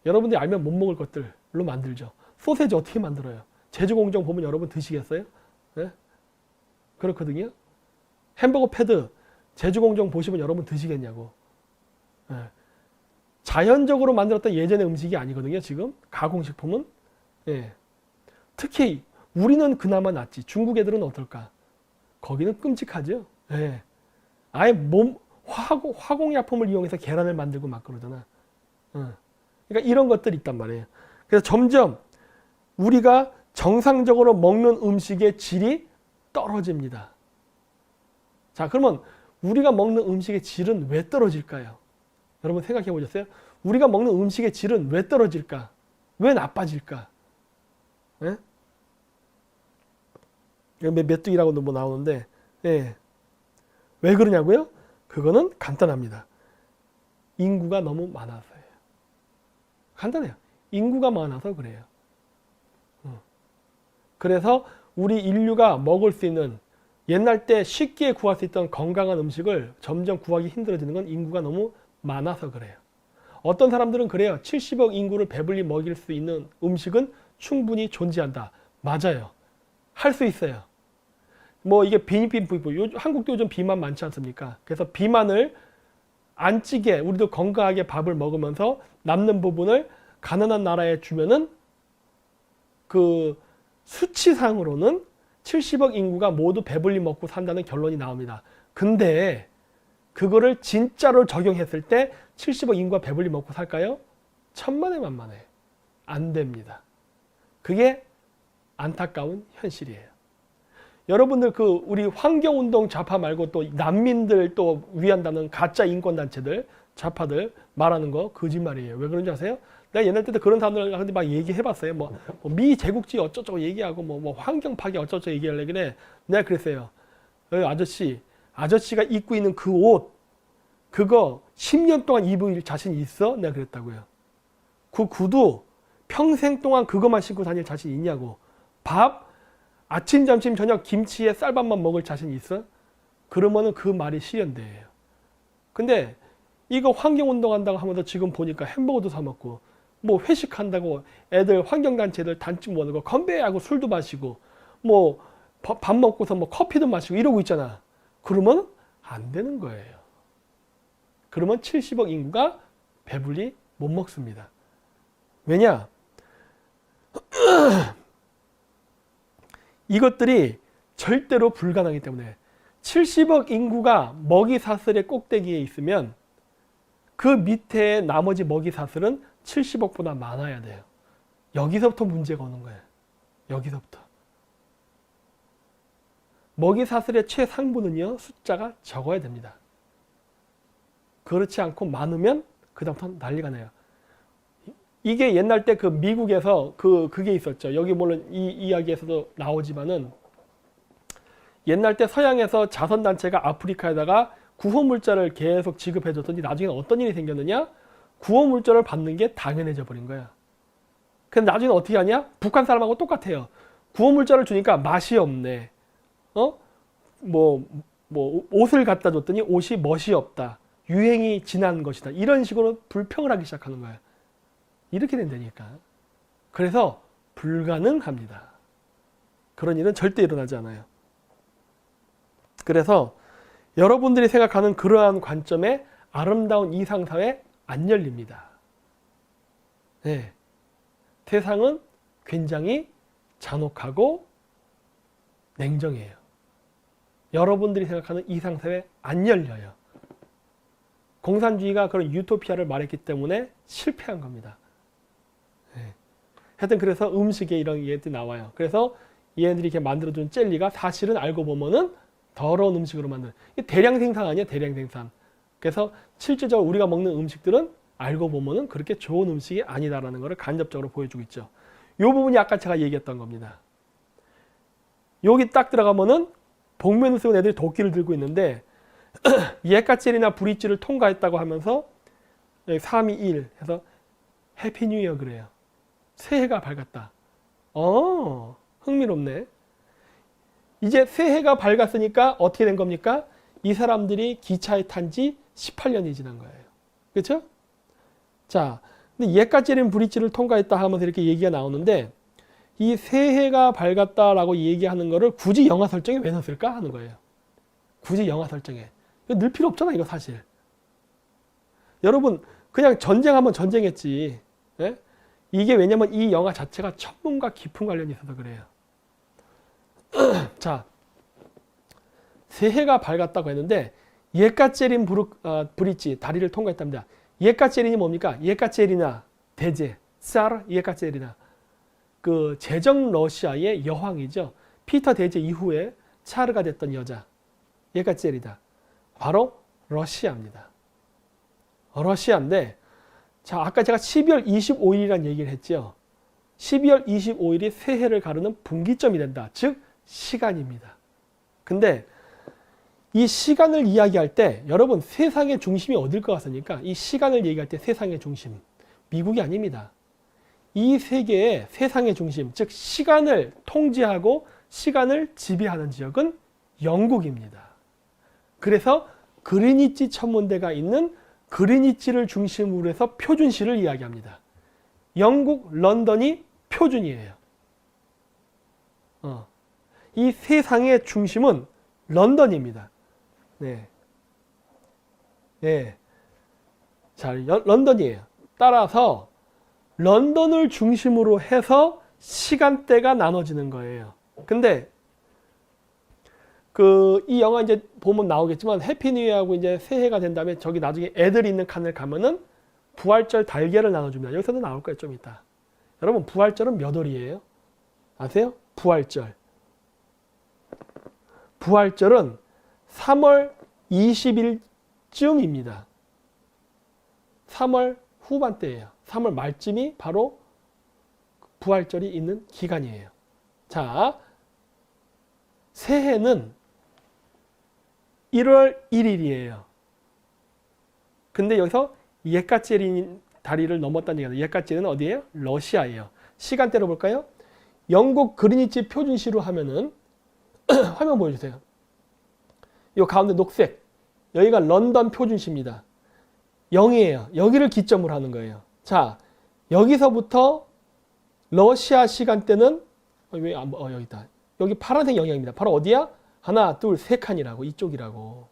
여러분들이 알면 못 먹을 것들로 만들죠. 소세지 어떻게 만들어요? 제주공정 보면 여러분 드시겠어요? 네? 그렇거든요. 햄버거 패드 제주공정 보시면 여러분 드시겠냐고. 네. 자연적으로 만들었던 예전의 음식이 아니거든요. 지금 가공식품은. 네. 특히 우리는 그나마 낫지. 중국 애들은 어떨까? 거기는 끔찍하죠. 네. 아예 화공약품을 이용해서 계란을 만들고 막 그러잖아. 그러니까 이런 것들이 있단 말이에요. 그래서 점점 우리가 정상적으로 먹는 음식의 질이 떨어집니다. 자, 그러면 우리가 먹는 음식의 질은 왜 떨어질까요? 여러분 생각해 보셨어요? 우리가 먹는 음식의 질은 왜 떨어질까? 왜 나빠질까? 예? 메뚜기라고도 뭐 나오는데, 예. 왜 그러냐고요? 그거는 간단합니다. 인구가 너무 많아서예요. 간단해요. 인구가 많아서 그래요. 그래서 우리 인류가 먹을 수 있는 옛날 때 쉽게 구할 수 있던 건강한 음식을 점점 구하기 힘들어지는 건 인구가 너무 많아서 그래요. 어떤 사람들은 그래요. 70억 인구를 배불리 먹일 수 있는 음식은 충분히 존재한다. 맞아요. 할 수 있어요. 뭐 이게 한국도 요즘 비만 많지 않습니까? 그래서 비만을 안 찌게 우리도 건강하게 밥을 먹으면서 남는 부분을 가난한 나라에 주면은 그 수치상으로는 70억 인구가 모두 배불리 먹고 산다는 결론이 나옵니다. 근데 그거를 진짜로 적용했을 때 70억 인구가 배불리 먹고 살까요? 천만에 만만해. 안 됩니다. 그게 안타까운 현실이에요. 여러분들 그 우리 환경운동 좌파 말고 또 난민들 또 위한다는 가짜 인권단체들 좌파들 말하는 거 거짓말이에요. 왜 그런지 아세요? 내가 옛날 때도 그런 사람들한테 막 얘기해봤어요. 미 제국주의 어쩌고 얘기하고 뭐 환경 파괴 어쩌고 얘기하려길래 내가 그랬어요. 아저씨가 입고 있는 그 옷 그거 10년 동안 입을 자신 있어? 내가 그랬다고요. 그 구두 평생 동안 그것만 신고 다닐 자신 있냐고. 밥 아침 점심 저녁 김치에 쌀밥만 먹을 자신 있어? 그러면은 그 말이 실현돼요. 근데 이거 환경운동 한다고 하면서 지금 보니까 햄버거도 사 먹고 뭐 회식한다고 애들 환경단체들 단축 모는 거 건배하고 술도 마시고 뭐 밥 먹고서 뭐 커피도 마시고 이러고 있잖아. 그러면 안 되는 거예요. 그러면 70억 인구가 배불리 못 먹습니다. 왜냐? 이것들이 절대로 불가능하기 때문에 70억 인구가 먹이사슬의 꼭대기에 있으면 그 밑에 나머지 먹이사슬은 70억보다 많아야 돼요. 여기서부터 문제가 오는 거예요. 여기서부터. 먹이사슬의 최상부는요. 숫자가 적어야 됩니다. 그렇지 않고 많으면 그 다음부터 난리가 나요. 이게 옛날 때 그 미국에서 그게 있었죠. 여기 물론 이 이야기에서도 나오지만은 옛날 때 서양에서 자선단체가 아프리카에다가 구호물자를 계속 지급해줬더니 나중에 어떤 일이 생겼느냐? 구호물자를 받는 게 당연해져 버린 거야. 근데 나중에 어떻게 하냐? 북한 사람하고 똑같아요. 구호물자를 주니까 맛이 없네. 옷을 갖다 줬더니 옷이 멋이 없다. 유행이 지난 것이다. 이런 식으로 불평을 하기 시작하는 거야. 이렇게 된다니까. 그래서 불가능합니다. 그런 일은 절대 일어나지 않아요. 그래서 여러분들이 생각하는 그러한 관점에 아름다운 이상사회 안 열립니다. 네. 세상은 굉장히 잔혹하고 냉정해요. 여러분들이 생각하는 이상사회 안 열려요. 공산주의가 그런 유토피아를 말했기 때문에 실패한 겁니다. 네. 하여튼 그래서 음식에 이런 얘기들이 나와요. 그래서 얘네들이 이렇게 만들어준 젤리가 사실은 알고 보면은 더러운 음식으로 만든 대량 생산 아니야? 대량 생산. 그래서 실질적으로 우리가 먹는 음식들은 알고 보면은 그렇게 좋은 음식이 아니다라는 것을 간접적으로 보여주고 있죠. 이 부분이 아까 제가 얘기했던 겁니다. 여기 딱 들어가면은 복면을 쓰고 애들이 도끼를 들고 있는데 예까젤이나 브릿지를 통과했다고 하면서 3, 2, 1 해서 해피 뉴 이어 그래요. 새해가 밝았다. 흥미롭네. 이제 새해가 밝았으니까 어떻게 된 겁니까? 이 사람들이 기차에 탄 지 18년이 지난 거예요. 그렇죠? 자, 근데 예까젤인 브릿지를 통과했다 하면서 이렇게 얘기가 나오는데 이 새해가 밝았다라고 얘기하는 거를 굳이 영화 설정에 왜 넣었을까 하는 거예요. 굳이 영화 설정에. 넣을 필요 없잖아 이거 사실. 여러분 그냥 전쟁하면 전쟁했지. 예? 이게 왜냐면 이 영화 자체가 천문과 깊은 관련이 있어서 그래요. 자, 새해가 밝았다고 했는데 예까젤인 브릿지 다리를 통과했답니다. 예까젤인이 뭡니까? 예까제리나 대제, 쌀 예까제리나 그 제정 러시아의 여왕이죠. 피터 대제 이후에 차르가 됐던 여자 예까제리다. 바로 러시아입니다. 러시아인데 자 아까 제가 12월 25일이라는 얘기를 했죠. 12월 25일이 새해를 가르는 분기점이 된다. 즉 시간입니다. 근데 이 시간을 이야기할 때 여러분 세상의 중심이 어딜 것 같습니까? 이 시간을 얘기할 때 세상의 중심 미국이 아닙니다. 이 세계의 세상의 중심 즉 시간을 통제하고 시간을 지배하는 지역은 영국입니다. 그래서 그리니치 천문대가 있는 그리니치를 중심으로 해서 표준시를 이야기합니다. 영국 런던이 표준이에요. 이 세상의 중심은 런던입니다. 네. 네. 자, 런던이에요. 따라서 런던을 중심으로 해서 시간대가 나눠지는 거예요. 근데 이 영화 이제 보면 나오겠지만 해피 뉴 이어하고 이제 새해가 된 다음에 저기 나중에 애들 있는 칸을 가면은 부활절 달걀을 나눠줍니다. 여기서도 나올 거예요, 좀 이따. 여러분 부활절은 몇 월이에요? 아세요? 부활절. 부활절은 3월 20일쯤입니다. 3월 후반대예요. 3월 말쯤이 바로 부활절이 있는 기간이에요. 자, 새해는 1월 1일이에요. 근데 여기서 예까제린 다리를 넘었다는 얘기예요. 예까제는 어디예요? 러시아예요. 시간대로 볼까요? 영국 그리니치 표준시로 하면은 화면 보여주세요. 이 가운데 녹색, 여기가 런던 표준시입니다. 0이에요. 여기를 기점으로 하는 거예요. 자, 여기서부터 러시아 시간대는 여기 있다. 여기 파란색 영역입니다. 바로 어디야? 하나, 둘, 세 칸이라고. 이쪽이라고.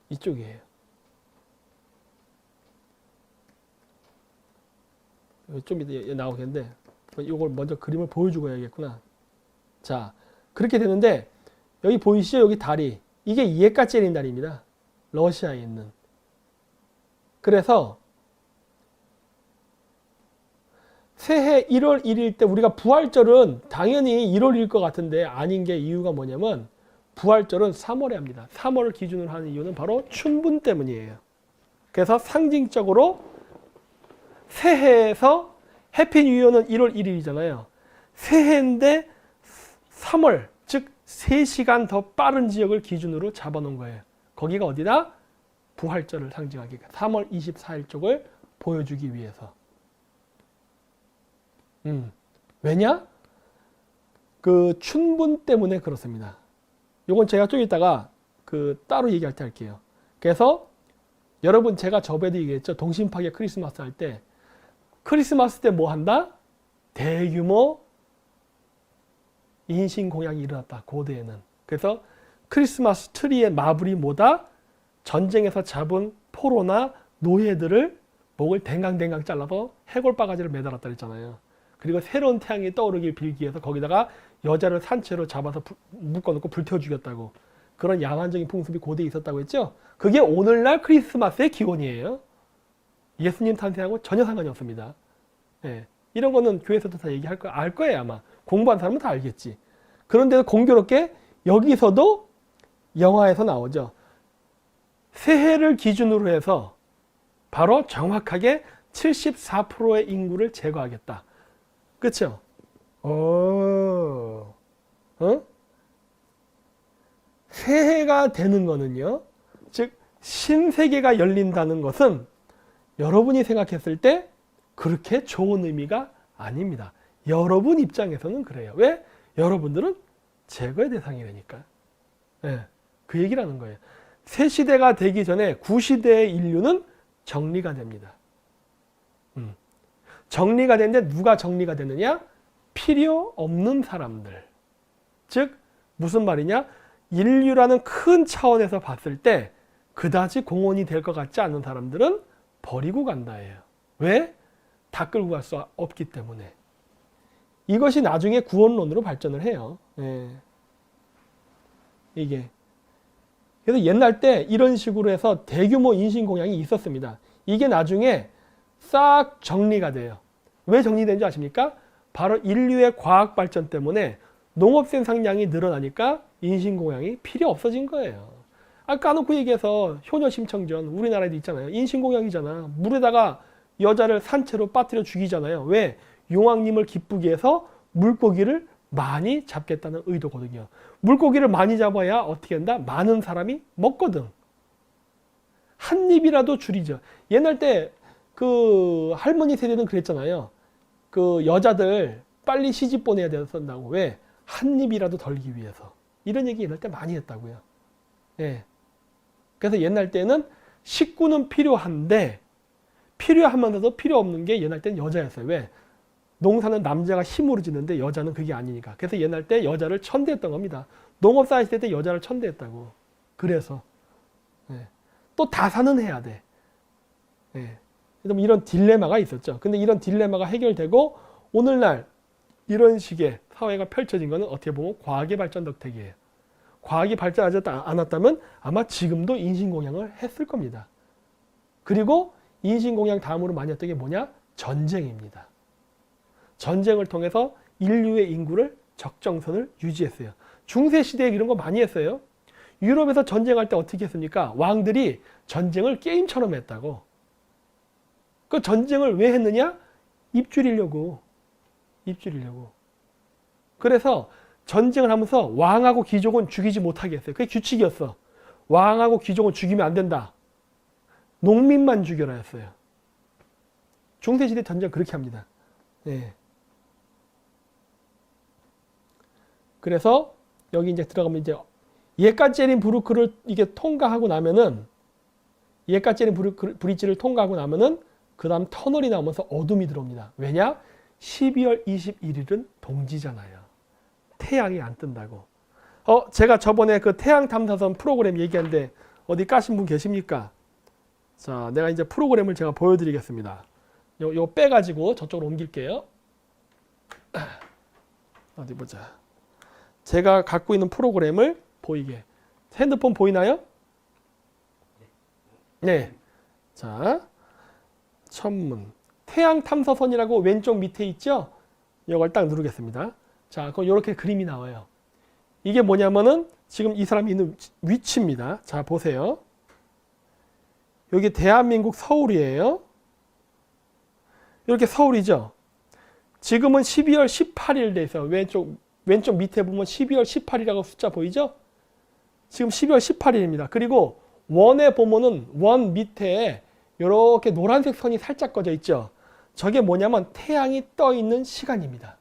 이쪽이에요. 좀 이따 나오겠는데 이걸 먼저 그림을 보여주고 해야겠구나. 자, 그렇게 되는데 여기 보이시죠? 여기 다리. 이게 예까제린 다리입니다. 러시아에 있는. 그래서 새해 1월 1일 때 우리가 부활절은 당연히 1월일 것 같은데 아닌 게 이유가 뭐냐면 부활절은 3월에 합니다. 3월을 기준으로 하는 이유는 바로 춘분 때문이에요. 그래서 상징적으로 새해에서 해피 뉴 이어는 1월 1일이잖아요. 새해인데 3월, 즉 3시간 더 빠른 지역을 기준으로 잡아놓은 거예요. 거기가 어디다? 부활절을 상징하기. 3월 24일 쪽을 보여주기 위해서. 왜냐? 그 춘분 때문에 그렇습니다. 요건 제가 좀 이따가 따로 얘기할 때 할게요. 그래서 여러분 제가 저번에도 얘기했죠. 동심파괴 크리스마스 할 때 크리스마스 때 뭐 한다? 대규모 인신공양이 일어났다. 고대에는. 그래서 크리스마스 트리의 마블이 뭐다? 전쟁에서 잡은 포로나 노예들을 목을 댕강댕강 잘라서 해골바가지를 매달았다 그랬잖아요. 그리고 새로운 태양이 떠오르길 빌기 위해서 거기다가 여자를 산채로 잡아서 묶어놓고 불태워 죽였다고. 그런 야만적인 풍습이 고대에 있었다고 했죠. 그게 오늘날 크리스마스의 기원이에요. 예수님 탄생하고 전혀 상관이 없습니다. 예, 이런 거는 교회에서도 다 얘기할 거, 알 거예요 아마. 공부한 사람은 다 알겠지. 그런데도 공교롭게 여기서도 영화에서 나오죠. 새해를 기준으로 해서 바로 정확하게 74%의 인구를 제거하겠다. 그렇죠? 새해가 되는 거는요. 즉 신세계가 열린다는 것은 여러분이 생각했을 때 그렇게 좋은 의미가 아닙니다. 여러분 입장에서는 그래요. 왜? 여러분들은 제거의 대상이라니까. 네, 그 얘기라는 거예요. 새 시대가 되기 전에 구시대의 인류는 정리가 됩니다. 정리가 되는데 누가 정리가 되느냐? 필요 없는 사람들. 즉 무슨 말이냐? 인류라는 큰 차원에서 봤을 때 그다지 공헌이 될 것 같지 않은 사람들은 버리고 간다예요. 왜? 다 끌고 갈 수 없기 때문에. 이것이 나중에 구원론으로 발전을 해요. 예. 이게. 그래서 옛날 때 이런 식으로 해서 대규모 인신공양이 있었습니다. 이게 나중에 싹 정리가 돼요. 왜 정리된지 아십니까? 바로 인류의 과학 발전 때문에 농업 생산량이 늘어나니까 인신공양이 필요 없어진 거예요. 아까 까놓고 얘기해서 효녀심청전 우리나라에도 있잖아요. 인신공양이잖아. 물에다가 여자를 산채로 빠뜨려 죽이잖아요. 왜? 용왕님을 기쁘게 해서 물고기를 많이 잡겠다는 의도거든요. 물고기를 많이 잡아야 어떻게 한다? 많은 사람이 먹거든. 한 입이라도 줄이죠. 옛날 때 그 할머니 세대는 그랬잖아요. 그 여자들 빨리 시집 보내야 된다고. 왜? 한 입이라도 덜기 위해서. 이런 얘기 옛날 때 많이 했다고요. 예. 그래서 옛날 때는 식구는 필요한데 필요하면서도 필요 없는 게 옛날 때는 여자였어요. 왜? 농사는 남자가 힘으로 짓는데 여자는 그게 아니니까. 그래서 옛날 때 여자를 천대했던 겁니다. 농업사 했을 때 여자를 천대했다고. 그래서 예. 또 다사는 해야 돼. 예. 그래서 이런 딜레마가 있었죠. 근데 이런 딜레마가 해결되고 오늘날 이런 식의 사회가 펼쳐진 거는 어떻게 보면 과학의 발전 덕택이에요. 과학이 발전하지 않았다면 아마 지금도 인신공양을 했을 겁니다. 그리고 인신공양 다음으로 많이 했던 게 뭐냐? 전쟁입니다. 전쟁을 통해서 인류의 인구를 적정선을 유지했어요. 중세 시대에 이런 거 많이 했어요. 유럽에서 전쟁할 때 어떻게 했습니까? 왕들이 전쟁을 게임처럼 했다고. 그 전쟁을 왜 했느냐? 입줄이려고. 입줄이려고. 그래서 전쟁을 하면서 왕하고 귀족은 죽이지 못하게 했어요. 그게 규칙이었어. 왕하고 귀족은 죽이면 안 된다. 농민만 죽여라 했어요. 중세시대 전쟁 그렇게 합니다. 네. 그래서 여기 이제 들어가면 이제 예까제린부르크를 이게 통과하고 나면은 예까제린부르크 브릿지를 통과하고 나면은 그 다음 터널이 나오면서 어둠이 들어옵니다. 왜냐? 12월 21일은 동지잖아요. 태양이 안 뜬다고. 제가 저번에 그 태양 탐사선 프로그램 얘기했는데 어디 까신 분 계십니까? 자, 내가 이제 프로그램을 제가 보여드리겠습니다. 요 빼가지고 저쪽으로 옮길게요. 어디 보자. 제가 갖고 있는 프로그램을 보이게. 핸드폰 보이나요? 네. 자, 천문. 태양 탐사선이라고 왼쪽 밑에 있죠? 이걸 딱 누르겠습니다. 자, 그럼 이렇게 그림이 나와요. 이게 뭐냐면은 지금 이 사람이 있는 위치입니다. 자, 보세요. 여기 대한민국 서울이에요. 이렇게 서울이죠. 지금은 12월 18일 돼 있어요. 왼쪽 밑에 보면 12월 18일이라고 숫자 보이죠? 지금 12월 18일입니다. 그리고 원에 보면은 원 밑에 이렇게 노란색 선이 살짝 꺼져 있죠. 저게 뭐냐면 태양이 떠 있는 시간입니다.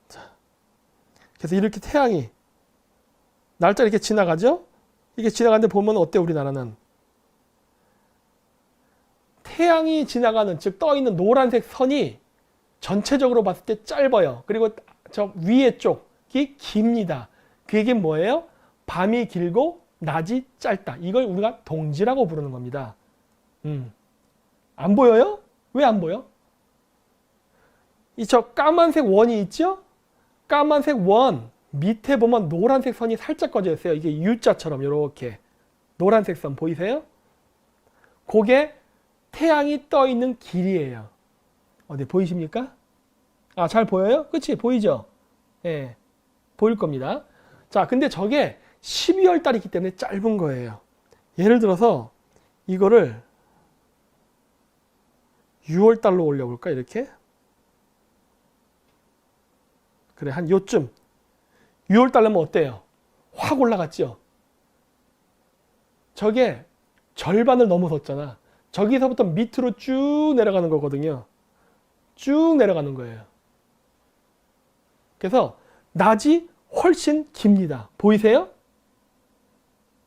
자, 그래서 이렇게 태양이 날짜 이렇게 지나가죠? 이게 지나가는데 보면 어때 우리나라는? 태양이 지나가는 즉 떠 있는 노란색 선이 전체적으로 봤을 때 짧아요. 그리고 저 위에 쪽이 깁니다. 그게 뭐예요? 밤이 길고 낮이 짧다. 이걸 우리가 동지라고 부르는 겁니다. 안 보여요? 왜 안 보여? 이 저 까만색 원이 있죠? 까만색 원 밑에 보면 노란색 선이 살짝 꺼져 있어요. 이게 U자처럼 이렇게 노란색 선 보이세요? 그게 태양이 떠 있는 길이에요. 어디 보이십니까? 아, 잘 보여요? 그치? 보이죠? 예. 보일 겁니다. 자, 근데 저게 12월 달이기 때문에 짧은 거예요. 예를 들어서 이거를 6월 달로 올려볼까? 이렇게. 그래, 한 요쯤. 6월 달이면 어때요? 확 올라갔죠? 저게 절반을 넘어섰잖아. 저기서부터 밑으로 쭉 내려가는 거거든요. 쭉 내려가는 거예요. 그래서 낮이 훨씬 깁니다. 보이세요?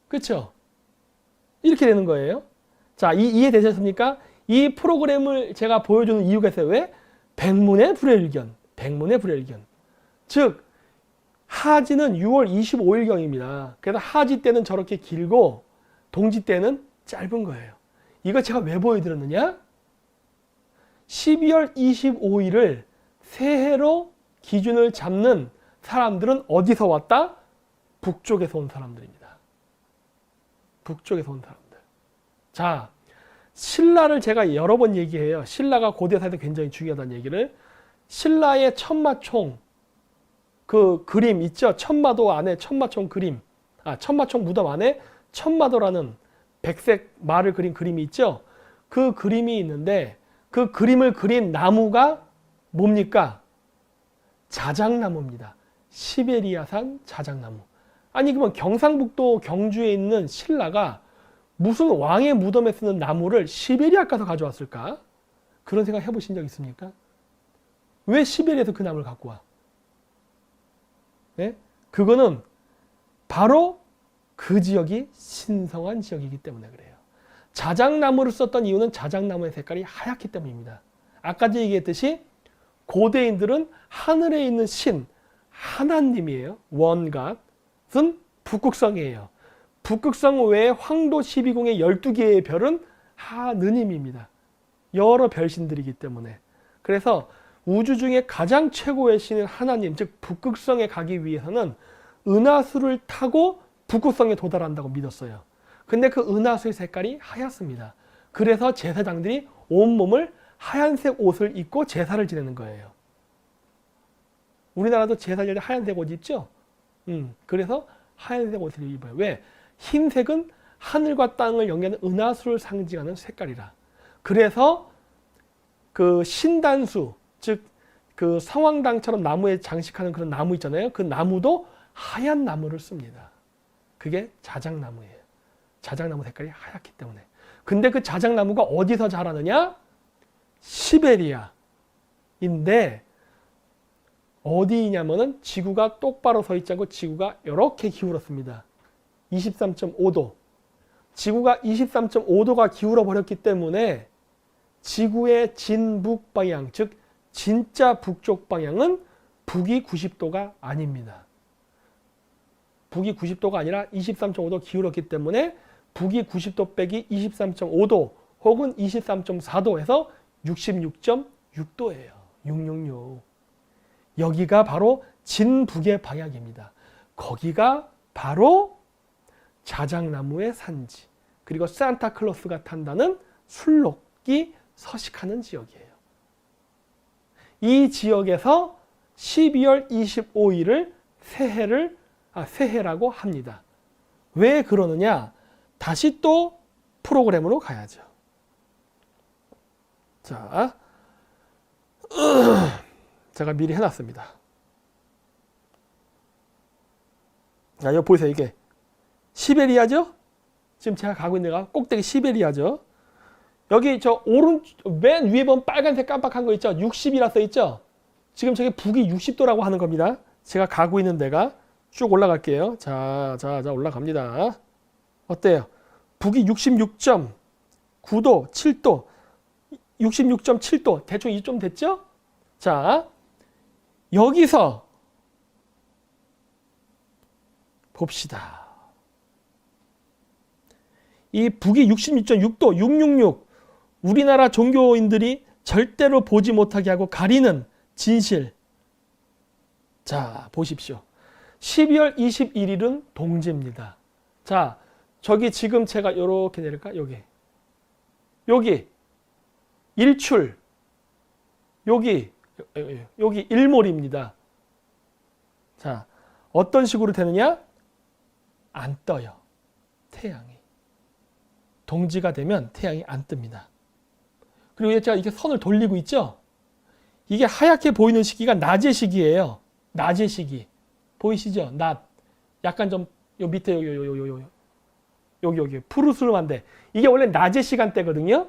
그렇죠? 이렇게 되는 거예요. 자, 이해되셨습니까? 이 프로그램을 제가 보여주는 이유가 있어요. 왜? 백문의 불여일견. 백문의 불여일견. 즉 하지는 6월 25일경입니다. 그래서 하지 때는 저렇게 길고 동지 때는 짧은 거예요. 이거 제가 왜 보여드렸느냐? 12월 25일을 새해로 기준을 잡는 사람들은 어디서 왔다? 북쪽에서 온 사람들입니다. 북쪽에서 온 사람들. 자, 신라를 제가 여러 번 얘기해요. 신라가 고대사에서 굉장히 중요하다는 얘기를. 신라의 천마총 그 그림 있죠? 천마도 안에 천마총 그림. 천마총 무덤 안에 천마도라는 백색 말을 그린 그림이 있죠? 그 그림이 있는데 그 그림을 그린 나무가 뭡니까? 자작나무입니다. 시베리아산 자작나무. 아니 그러면 경상북도 경주에 있는 신라가 무슨 왕의 무덤에 쓰는 나무를 시베리아 가서 가져왔을까? 그런 생각 해보신 적 있습니까? 왜 시베리아에서 그 나무를 갖고 와? 네? 그거는 바로 그 지역이 신성한 지역이기 때문에 그래요. 자작나무를 썼던 이유는 자작나무의 색깔이 하얗기 때문입니다. 아까 얘기했듯이 고대인들은 하늘에 있는 신, 하나님이에요. 원갓은 북극성이에요. 북극성 외에 황도 12궁의 12개의 별은 하느님입니다. 여러 별신들이기 때문에. 그래서 우주 중에 가장 최고의 신인 하나님, 즉 북극성에 가기 위해서는 은하수를 타고 북극성에 도달한다고 믿었어요. 근데 그 은하수의 색깔이 하얗습니다. 그래서 제사장들이 온몸을 하얀색 옷을 입고 제사를 지내는 거예요. 우리나라도 제사 지낼 때 하얀색 옷 입죠? 그래서 하얀색 옷을 입어요. 왜? 흰색은 하늘과 땅을 연결하는 은하수를 상징하는 색깔이라. 그래서 그 신단수, 즉 그 성황당처럼 나무에 장식하는 그런 나무 있잖아요. 그 나무도 하얀 나무를 씁니다. 그게 자작나무예요. 자작나무 색깔이 하얗기 때문에. 근데 그 자작나무가 어디서 자라느냐? 시베리아인데 어디냐면은 지구가 똑바로 서 있지 않고 지구가 이렇게 기울었습니다. 23.5도. 지구가 23.5도가 기울어 버렸기 때문에 지구의 진북 방향, 즉 진짜 북쪽 방향은 북이 90도가 아닙니다. 북이 90도가 아니라 23.5도 기울었기 때문에 북이 90도 빼기 23.5도 혹은 23.4도에서 66.6도예요. 666. 여기가 바로 진북의 방향입니다. 거기가 바로 자작나무의 산지, 그리고 산타클로스가 탄다는 술록이 서식하는 지역이에요. 이 지역에서 12월 25일을 새해라고 합니다. 왜 그러느냐? 다시 또 프로그램으로 가야죠. 자, 제가 미리 해놨습니다. 자, 여기 보세요. 이게 시베리아죠? 지금 제가 가고 있는 데가 꼭대기 시베리아죠. 여기 저 맨 위에 보면 빨간색 깜빡한 거 있죠? 60이라 써 있죠? 지금 저게 북이 60도라고 하는 겁니다. 제가 가고 있는 데가 쭉 올라갈게요. 자, 올라갑니다. 어때요? 북이 66.9도, 7도, 66.7도, 대충 이쯤 됐죠? 자, 여기서 봅시다. 이 북이 66.6도, 666, 우리나라 종교인들이 절대로 보지 못하게 하고 가리는 진실. 자, 보십시오. 12월 21일은 동지입니다. 자, 저기 지금 제가 이렇게 내릴까? 여기 일출, 여기 일몰입니다. 자, 어떤 식으로 되느냐? 안 떠요. 태양이. 동지가 되면 태양이 안 뜹니다. 그리고 제가 이렇게 선을 돌리고 있죠? 이게 하얗게 보이는 시기가 낮의 시기예요. 낮의 시기. 보이시죠? 낮. 약간 좀 요 밑에 여기 푸르스름한데 이게 원래 낮의 시간대거든요.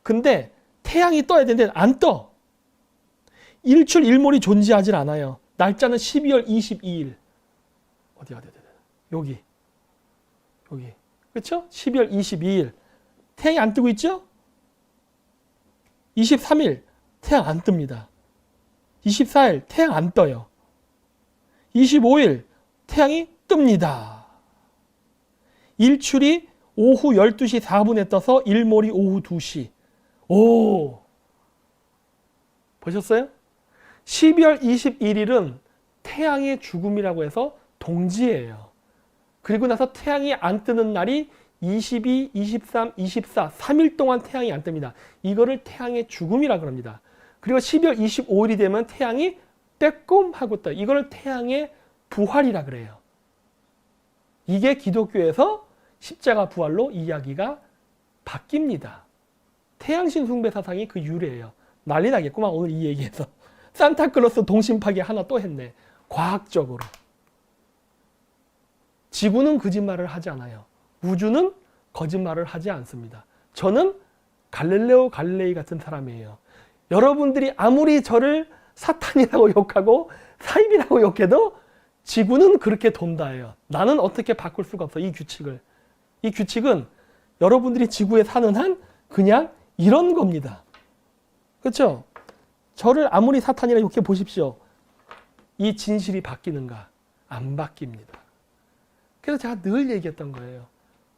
근데 태양이 떠야 되는데 안 떠. 일출 일몰이 존재하질 않아요. 날짜는 12월 22일. 어디. 여기. 그렇죠? 12월 22일. 태양이 안 뜨고 있죠? 23일 태양 안 뜹니다. 24일 태양 안 떠요. 25일 태양이 뜹니다. 일출이 오후 12시 4분에 떠서 일몰이 오후 2시. 오! 보셨어요? 12월 21일은 태양의 죽음이라고 해서 동지예요. 그리고 나서 태양이 안 뜨는 날이 22, 23, 24, 3일 동안 태양이 안 뜹니다. 이거를 태양의 죽음이라고 합니다. 그리고 12월 25일이 되면 태양이 빼꼼하고 떠요. 이걸 태양의 부활이라 그래요. 이게 기독교에서 십자가 부활로 이야기가 바뀝니다. 태양신 숭배 사상이 그 유래예요. 난리 나겠구만 오늘 이 얘기에서. 산타클로스 동심 파괴 하나 또 했네. 과학적으로. 지구는 거짓말을 하지 않아요. 우주는 거짓말을 하지 않습니다. 저는 갈릴레오 갈릴레이 같은 사람이에요. 여러분들이 아무리 저를 사탄이라고 욕하고 사입이라고 욕해도 지구는 그렇게 돈다예요. 나는 어떻게 바꿀 수가 없어. 이 규칙을. 이 규칙은 여러분들이 지구에 사는 한 그냥 이런 겁니다. 그렇죠? 저를 아무리 사탄이라고 욕해 보십시오. 이 진실이 바뀌는가? 안 바뀝니다. 그래서 제가 늘 얘기했던 거예요.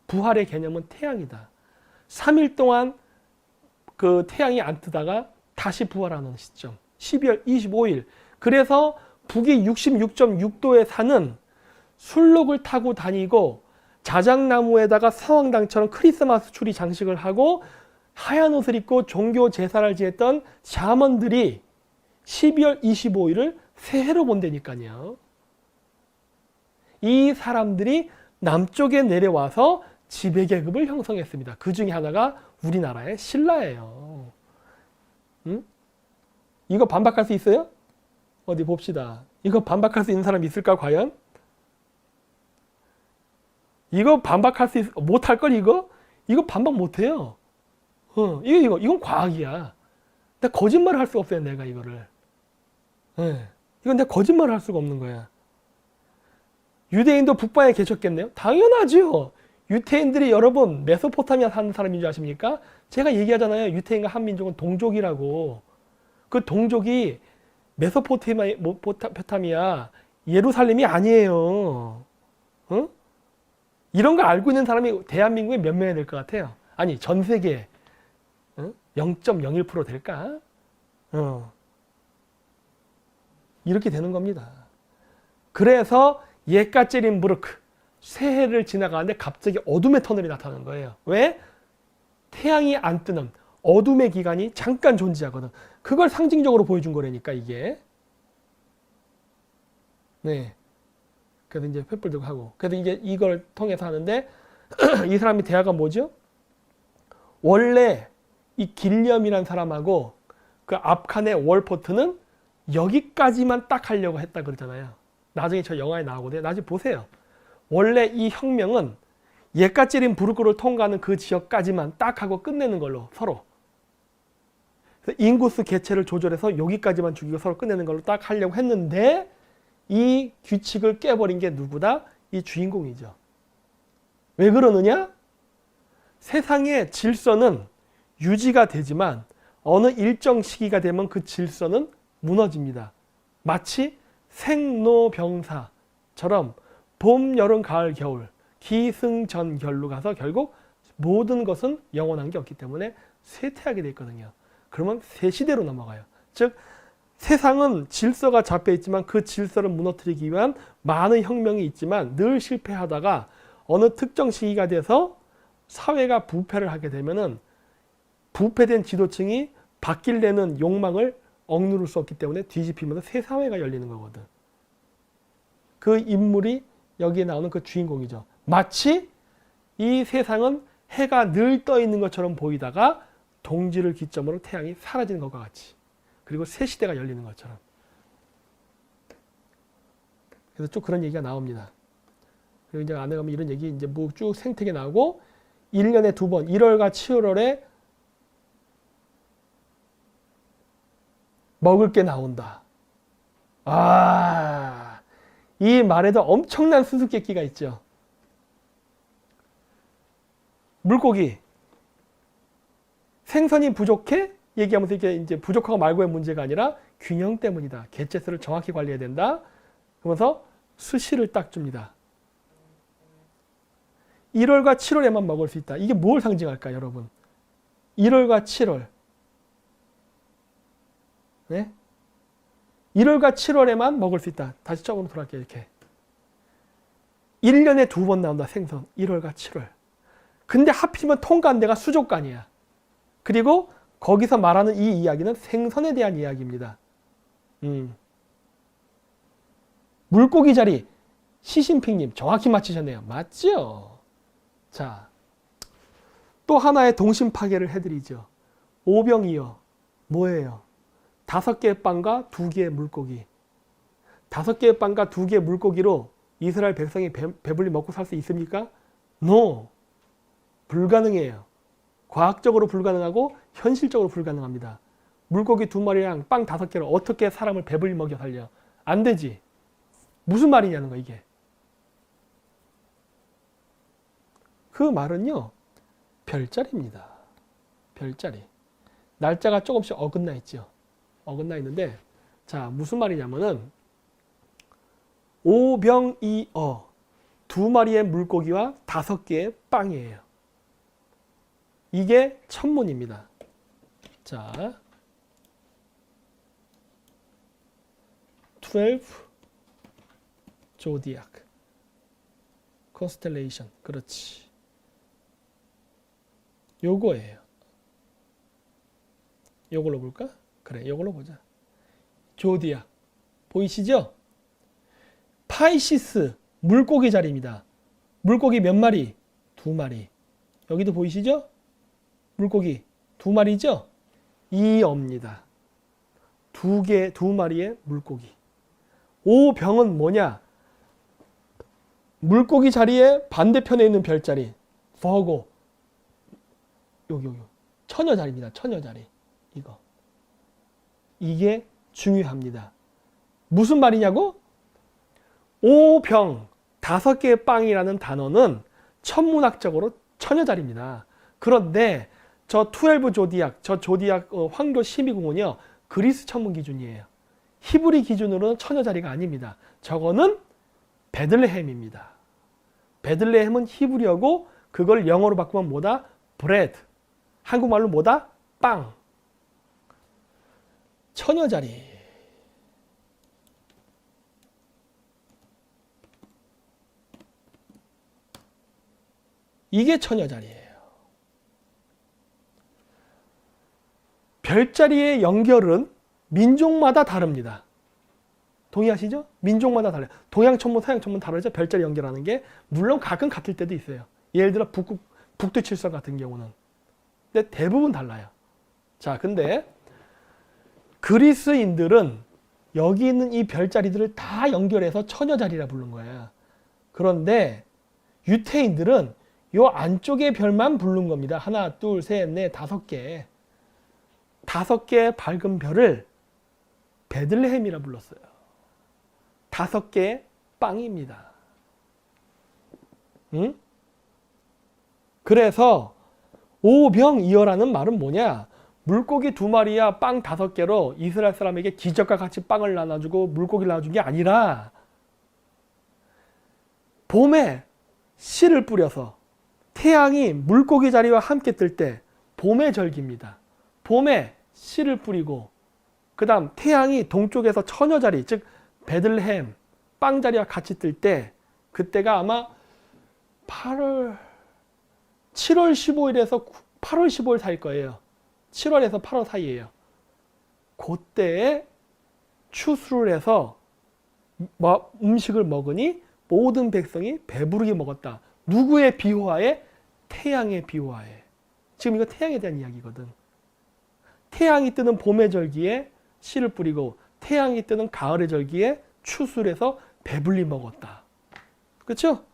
부활의 개념은 태양이다. 3일 동안 그 태양이 안 뜨다가 다시 부활하는 시점. 12월 25일. 그래서 북이 66.6도에 사는 술록을 타고 다니고 자작나무에다가 성황당처럼 크리스마스 추리 장식을 하고 하얀 옷을 입고 종교 제사를 지냈던 샤먼들이 12월 25일을 새해로 본다니까요. 이 사람들이 남쪽에 내려와서 지배계급을 형성했습니다. 그 중에 하나가 우리나라의 신라예요. 응? 이거 반박할 수 있어요? 어디 봅시다. 이거 반박할 수 있는 사람 있을까 과연? 이거 반박할 수 못할 걸 이거? 이거 반박 못해요. 이건 과학이야. 내가 거짓말을 할 수가 없어요, 내가 이거를. 이건 내가 거짓말을 할 수가 없는 거야. 유대인도 북방에 계셨겠네요? 당연하죠. 유태인들이 여러분 메소포타미아 사는 사람인 줄 아십니까? 제가 얘기하잖아요. 유태인과 한민족은 동족이라고. 그 동족이 메소포타미아 예루살렘이 아니에요. 응? 이런 거 알고 있는 사람이 대한민국에 몇 명이 될 것 같아요? 아니 전 세계에 0.01% 될까? 이렇게 되는 겁니다. 그래서 예까제린부르크 새해를 지나가는데 갑자기 어둠의 터널이 나타나는 거예요. 왜? 태양이 안 뜨는 어둠의 기간이 잠깐 존재하거든. 그걸 상징적으로 보여준 거라니까 이게. 네. 그래서 이제 횃불 들고 하고. 그래서 이제 이걸 통해서 하는데 이 사람이 대화가 뭐죠? 원래 이 길렴이라는 사람하고 그 압칸의 월포트는 여기까지만 딱 하려고 했다 그러잖아요. 나중에 저 영화에 나오거든요. 나중에 보세요. 원래 이 혁명은 예까제린부르크를 통과하는 그 지역까지만 딱 하고 끝내는 걸로 서로. 그래서 인구수 개체를 조절해서 여기까지만 죽이고 서로 끝내는 걸로 딱 하려고 했는데 이 규칙을 깨버린 게 누구다? 이 주인공이죠. 왜 그러느냐? 세상의 질서는 유지가 되지만 어느 일정 시기가 되면 그 질서는 무너집니다. 마치 생로병사처럼 봄, 여름, 가을, 겨울, 기승전결로 가서 결국 모든 것은 영원한 게 없기 때문에 쇠퇴하게 돼 있거든요. 그러면 새 시대로 넘어가요. 즉 세상은 질서가 잡혀 있지만 그 질서를 무너뜨리기 위한 많은 혁명이 있지만 늘 실패하다가 어느 특정 시기가 돼서 사회가 부패를 하게 되면은 부패된 지도층이 바뀌려는 욕망을 억누를 수 없기 때문에 뒤집히면서 새 사회가 열리는 거거든. 그 인물이 여기에 나오는 그 주인공이죠. 마치 이 세상은 해가 늘 떠 있는 것처럼 보이다가 동지를 기점으로 태양이 사라지는 것과 같이. 그리고 새 시대가 열리는 것처럼. 그래서 쭉 그런 얘기가 나옵니다. 그리고 이제 안에 가면 이런 얘기 이제 뭐 쭉 생태계 나오고 1년에 2번 1월과 7월에 먹을 게 나온다. 이 말에도 엄청난 수수께끼가 있죠. 물고기 생선이 부족해? 얘기하면서 이게 이제 부족하고 말고의 문제가 아니라 균형 때문이다. 개체수를 정확히 관리해야 된다. 그러면서 수시를 딱 줍니다. 1월과 7월에만 먹을 수 있다. 이게 뭘 상징할까, 여러분? 1월과 7월. 네? 1월과 7월에만 먹을 수 있다. 다시 처음으로 돌아갈게요. 이렇게. 1년에 2번 나온다. 생선. 1월과 7월. 근데 하필이면 통과한 데가 수족관이야. 그리고 거기서 말하는 이 이야기는 생선에 대한 이야기입니다. 물고기 자리. 시신핑님 정확히 맞히셨네요. 맞죠? 자, 또 하나의 동심 파괴를 해드리죠. 오병이어. 뭐예요? 5개의 빵과 2개의 물고기. 5개의 빵과 2개의 물고기로 이스라엘 백성이 배불리 먹고 살 수 있습니까? No. 불가능해요. 과학적으로 불가능하고 현실적으로 불가능합니다. 물고기 2마리랑 빵 5개로 어떻게 사람을 배불리 먹여 살려? 안 되지. 무슨 말이냐는 거 이게. 그 말은요. 별자리입니다. 별자리. 날짜가 조금씩 어긋나 있죠. 어긋나 있는데 자 무슨 말이냐면은 오병이어 2마리의 물고기와 5개의 빵이에요. 이게 천문입니다. 자 12 조디악 컨스텔레이션 그렇지. 요거예요. 요걸로 볼까? 그래, 요걸로 보자. 조디악. 보이시죠? 파이시스, 물고기 자리입니다. 물고기 몇 마리? 2마리. 여기도 보이시죠? 물고기 2마리죠? 이어입니다. 2마리의 물고기. 오병은 뭐냐? 물고기 자리에 반대편에 있는 별자리. 버고. 여기. 처녀 자리입니다. 처녀 자리. 이거. 이게 중요합니다. 무슨 말이냐고? 오병, 5개의 빵이라는 단어는 천문학적으로 처녀 자리입니다. 그런데 저 12 조디악, 저 조디악 황교 심의궁은요, 그리스 천문 기준이에요. 히브리 기준으로는 처녀 자리가 아닙니다. 저거는 베들레헴입니다. 베들레헴은 히브리어고 그걸 영어로 바꾸면 뭐다? 브레드. 한국말로 뭐다? 빵. 처녀 자리. 이게 처녀 자리예요. 별자리의 연결은 민족마다 다릅니다. 동의하시죠? 민족마다 달라요. 동양 천문, 서양 천문 다르죠? 별자리 연결하는 게. 물론 가끔 같을 때도 있어요. 예를 들어 북두칠성 같은 경우는. 근데 대부분 달라요. 자, 근데 그리스인들은 여기 있는 이 별자리들을 다 연결해서 처녀 자리라 부른 거예요. 그런데 유태인들은 요 안쪽의 별만 부른 겁니다. 하나, 둘, 셋, 넷, 5개. 5개의 밝은 별을 베들레헴이라 불렀어요. 5개의 빵입니다. 응? 그래서 오병이어라는 말은 뭐냐? 물고기 2마리야 빵 5개로 이스라엘 사람에게 기적과 같이 빵을 나눠주고 물고기를 나눠준 게 아니라 봄에 씨를 뿌려서 태양이 물고기 자리와 함께 뜰 때 봄의 절기입니다. 봄에 씨를 뿌리고 그 다음 태양이 동쪽에서 처녀 자리, 즉 베들레헴 빵 자리와 같이 뜰 때 그때가 아마 7월 15일에서 8월 15일 사이일 거예요. 7월에서 8월 사이예요. 그때에 추수를 해서 음식을 먹으니 모든 백성이 배부르게 먹었다. 누구의 비호하에? 태양의 비호하에. 지금 이거 태양에 대한 이야기거든. 태양이 뜨는 봄의 절기에 씨를 뿌리고 태양이 뜨는 가을의 절기에 추수를 해서 배불리 먹었다. 그렇죠?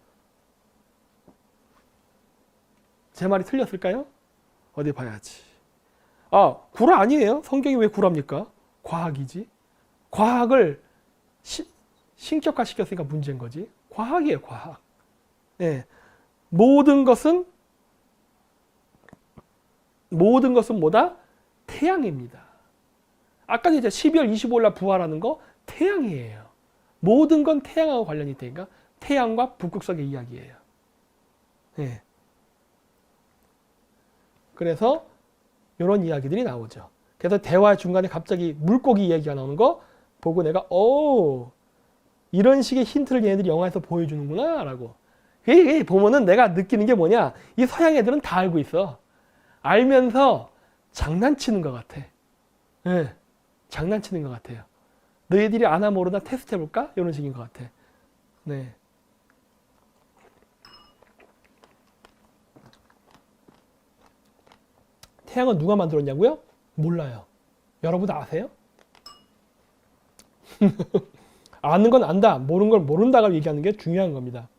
제 말이 틀렸을까요? 어디 봐야지. 아, 구라 아니에요. 성경이 왜 구라입니까? 과학이지. 과학을 신격화 시켰으니까 문제인 거지. 과학이에요, 과학. 네. 모든 것은 뭐다? 태양입니다. 아까 이제 12월 25일 날 부활하는 거 태양이에요. 모든 건 태양하고 관련이 있다니까. 태양과 북극성의 이야기예요. 네. 그래서 이런 이야기들이 나오죠. 그래서 대화 중간에 갑자기 물고기 이야기가 나오는 거 보고 내가 이런 식의 힌트를 얘네들이 영화에서 보여주는구나 라고. 보면은 내가 느끼는 게 뭐냐, 이 서양 애들은 다 알고 있어. 알면서 장난치는 것 같아. 네, 장난치는 것 같아요. 너희들이 아나 모르나 테스트 해볼까? 이런 식인 것 같아. 네. 태양은 누가 만들었냐고요? 몰라요. 여러분 아세요? 아는 건 안다, 모르는 걸 모른다고 얘기하는 게 중요한 겁니다.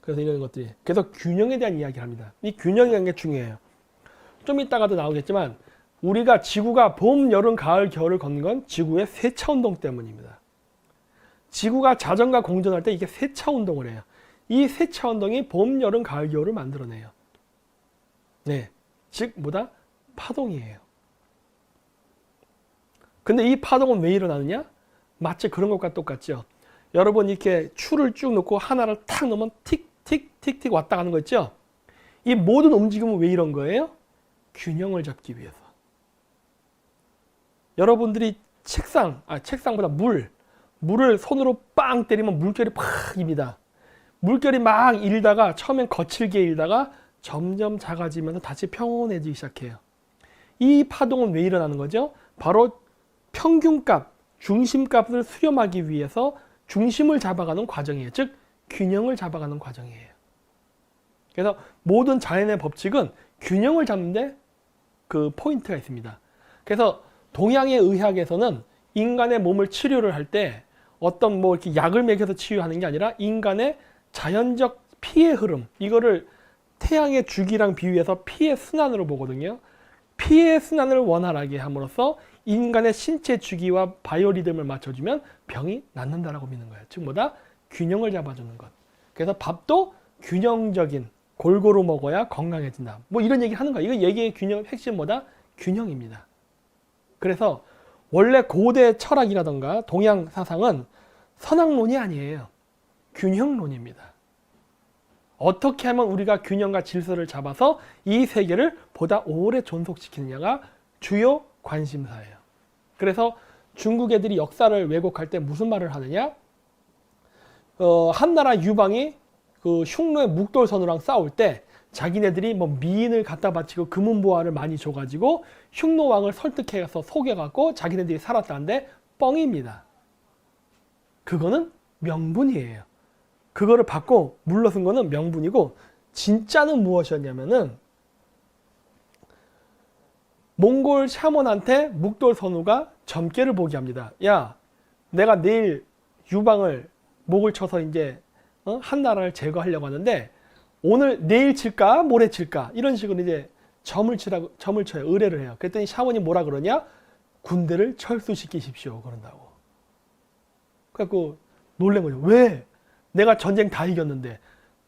그래서 이런 것들이. 그래서 균형에 대한 이야기를 합니다. 이 균형이라는 게 중요해요. 좀 이따가도 나오겠지만 우리가 지구가 봄, 여름, 가을, 겨울을 걷는 건 지구의 세차운동 때문입니다. 지구가 자전과 공전할 때 이게 세차운동을 해요. 이 세차운동이 봄, 여름, 가을, 겨울을 만들어내요. 네, 즉 뭐다? 파동이에요. 근데 이 파동은 왜 일어나느냐? 마치 그런 것과 똑같죠. 여러분 이렇게 추를 쭉 놓고 하나를 탁 놓으면 틱틱틱틱 왔다 가는 거 있죠? 이 모든 움직임은 왜 이런 거예요? 균형을 잡기 위해서. 여러분들이 책상보다 물을 손으로 빵 때리면 물결이 팍 입니다. 물결이 막 일다가 처음엔 거칠게 일다가 점점 작아지면서 다시 평온해지기 시작해요. 이 파동은 왜 일어나는 거죠? 바로 평균값, 중심값을 수렴하기 위해서 중심을 잡아가는 과정이에요. 즉 균형을 잡아가는 과정이에요. 그래서 모든 자연의 법칙은 균형을 잡는데 그 포인트가 있습니다. 그래서 동양의 의학에서는 인간의 몸을 치료를 할 때 어떤 뭐 이렇게 약을 먹여서 치유하는 게 아니라 인간의 자연적 피의 흐름, 이거를 태양의 주기랑 비유해서 피의 순환으로 보거든요. 피의 순환을 원활하게 함으로써 인간의 신체 주기와 바이오리듬을 맞춰주면 병이 낫는다라고 믿는 거예요. 즉 뭐다? 균형을 잡아주는 것. 그래서 밥도 균형적인, 골고루 먹어야 건강해진다. 뭐 이런 얘기를 하는 거예요. 이거 얘기의 균형, 핵심 뭐다? 균형입니다. 그래서 원래 고대 철학이라던가 동양 사상은 선악론이 아니에요. 균형론입니다. 어떻게 하면 우리가 균형과 질서를 잡아서 이 세계를 보다 오래 존속시키느냐가 주요 관심사예요. 그래서 중국 애들이 역사를 왜곡할 때 무슨 말을 하느냐? 한나라 유방이 그 흉노의 묵돌선우랑 싸울 때 자기네들이 뭐 미인을 갖다 바치고 금은보화를 많이 줘가지고 흉노왕을 설득해서 속여갖고 자기네들이 살았다는데 뻥입니다. 그거는 명분이에요. 그거를 받고 물러선 거는 명분이고, 진짜는 무엇이었냐면은 몽골 샤먼한테 묵돌선우가 점괘를 보게 합니다. 야, 내가 내일 유방을 목을 쳐서 이제 한나라를 제거하려고 하는데 오늘 내일 칠까 모레 칠까 이런 식으로 이제 점을 쳐요. 의뢰를 해요. 그랬더니 샤먼이 뭐라 그러냐? 군대를 철수시키십시오 그런다고. 그래갖고 놀란 거죠. 왜? 내가 전쟁 다 이겼는데,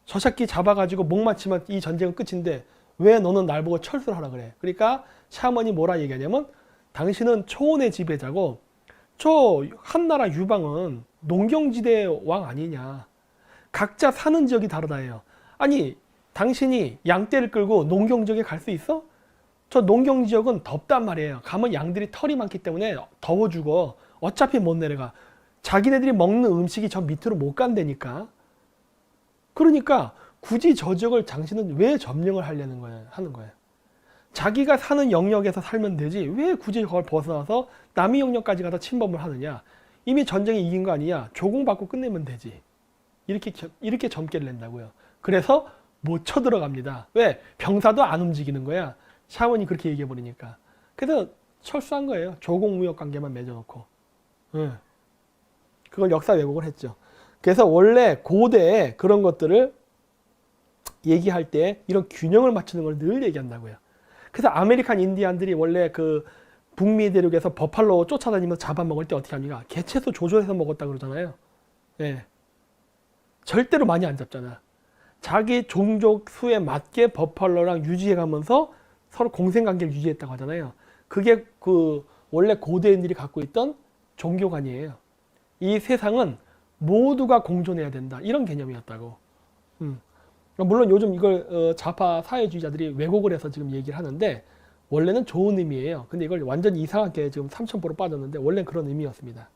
저 새끼 잡아가지고 목 맞추면 이 전쟁은 끝인데 왜 너는 날 보고 철수를 하라 그래? 그러니까 샤먼이 뭐라 얘기하냐면, 당신은 초원의 지배자고 저 한나라 유방은 농경지대 왕 아니냐. 각자 사는 지역이 다르다예요. 아니, 당신이 양떼를 끌고 농경지역에 갈 수 있어? 저 농경지역은 덥단 말이에요. 가면 양들이 털이 많기 때문에 더워 죽어. 어차피 못 내려가. 자기네들이 먹는 음식이 저 밑으로 못 간다니까. 그러니까 굳이 저 지역을 당신은 왜 점령을 하려는 거예요? 하는 거예요. 자기가 사는 영역에서 살면 되지 왜 굳이 그걸 벗어나서 남의 영역까지 가서 침범을 하느냐. 이미 전쟁에 이긴 거 아니냐. 조공받고 끝내면 되지. 이렇게 점괘를 낸다고요. 그래서 못 쳐들어갑니다. 왜? 병사도 안 움직이는 거야. 샤먼이 그렇게 얘기해버리니까. 그래서 철수한 거예요. 조공무역관계만 맺어놓고. 그걸 역사 왜곡을 했죠. 그래서 원래 고대에 그런 것들을 얘기할 때 이런 균형을 맞추는 걸 늘 얘기한다고요. 그래서 아메리칸 인디안들이 원래 그 북미 대륙에서 버팔로 쫓아다니면서 잡아먹을 때 어떻게 합니까? 개체수 조절해서 먹었다고 그러잖아요. 예. 절대로 많이 안 잡잖아. 자기 종족 수에 맞게 버팔로랑 유지해가면서 서로 공생관계를 유지했다고 하잖아요. 그게 그 원래 고대인들이 갖고 있던 종교관이에요. 이 세상은 모두가 공존해야 된다. 이런 개념이었다고. 물론 요즘 이걸 좌파 사회주의자들이 왜곡을 해서 지금 얘기를 하는데 원래는 좋은 의미예요. 근데 이걸 완전히 이상하게 지금 3000% 빠졌는데 원래는 그런 의미였습니다.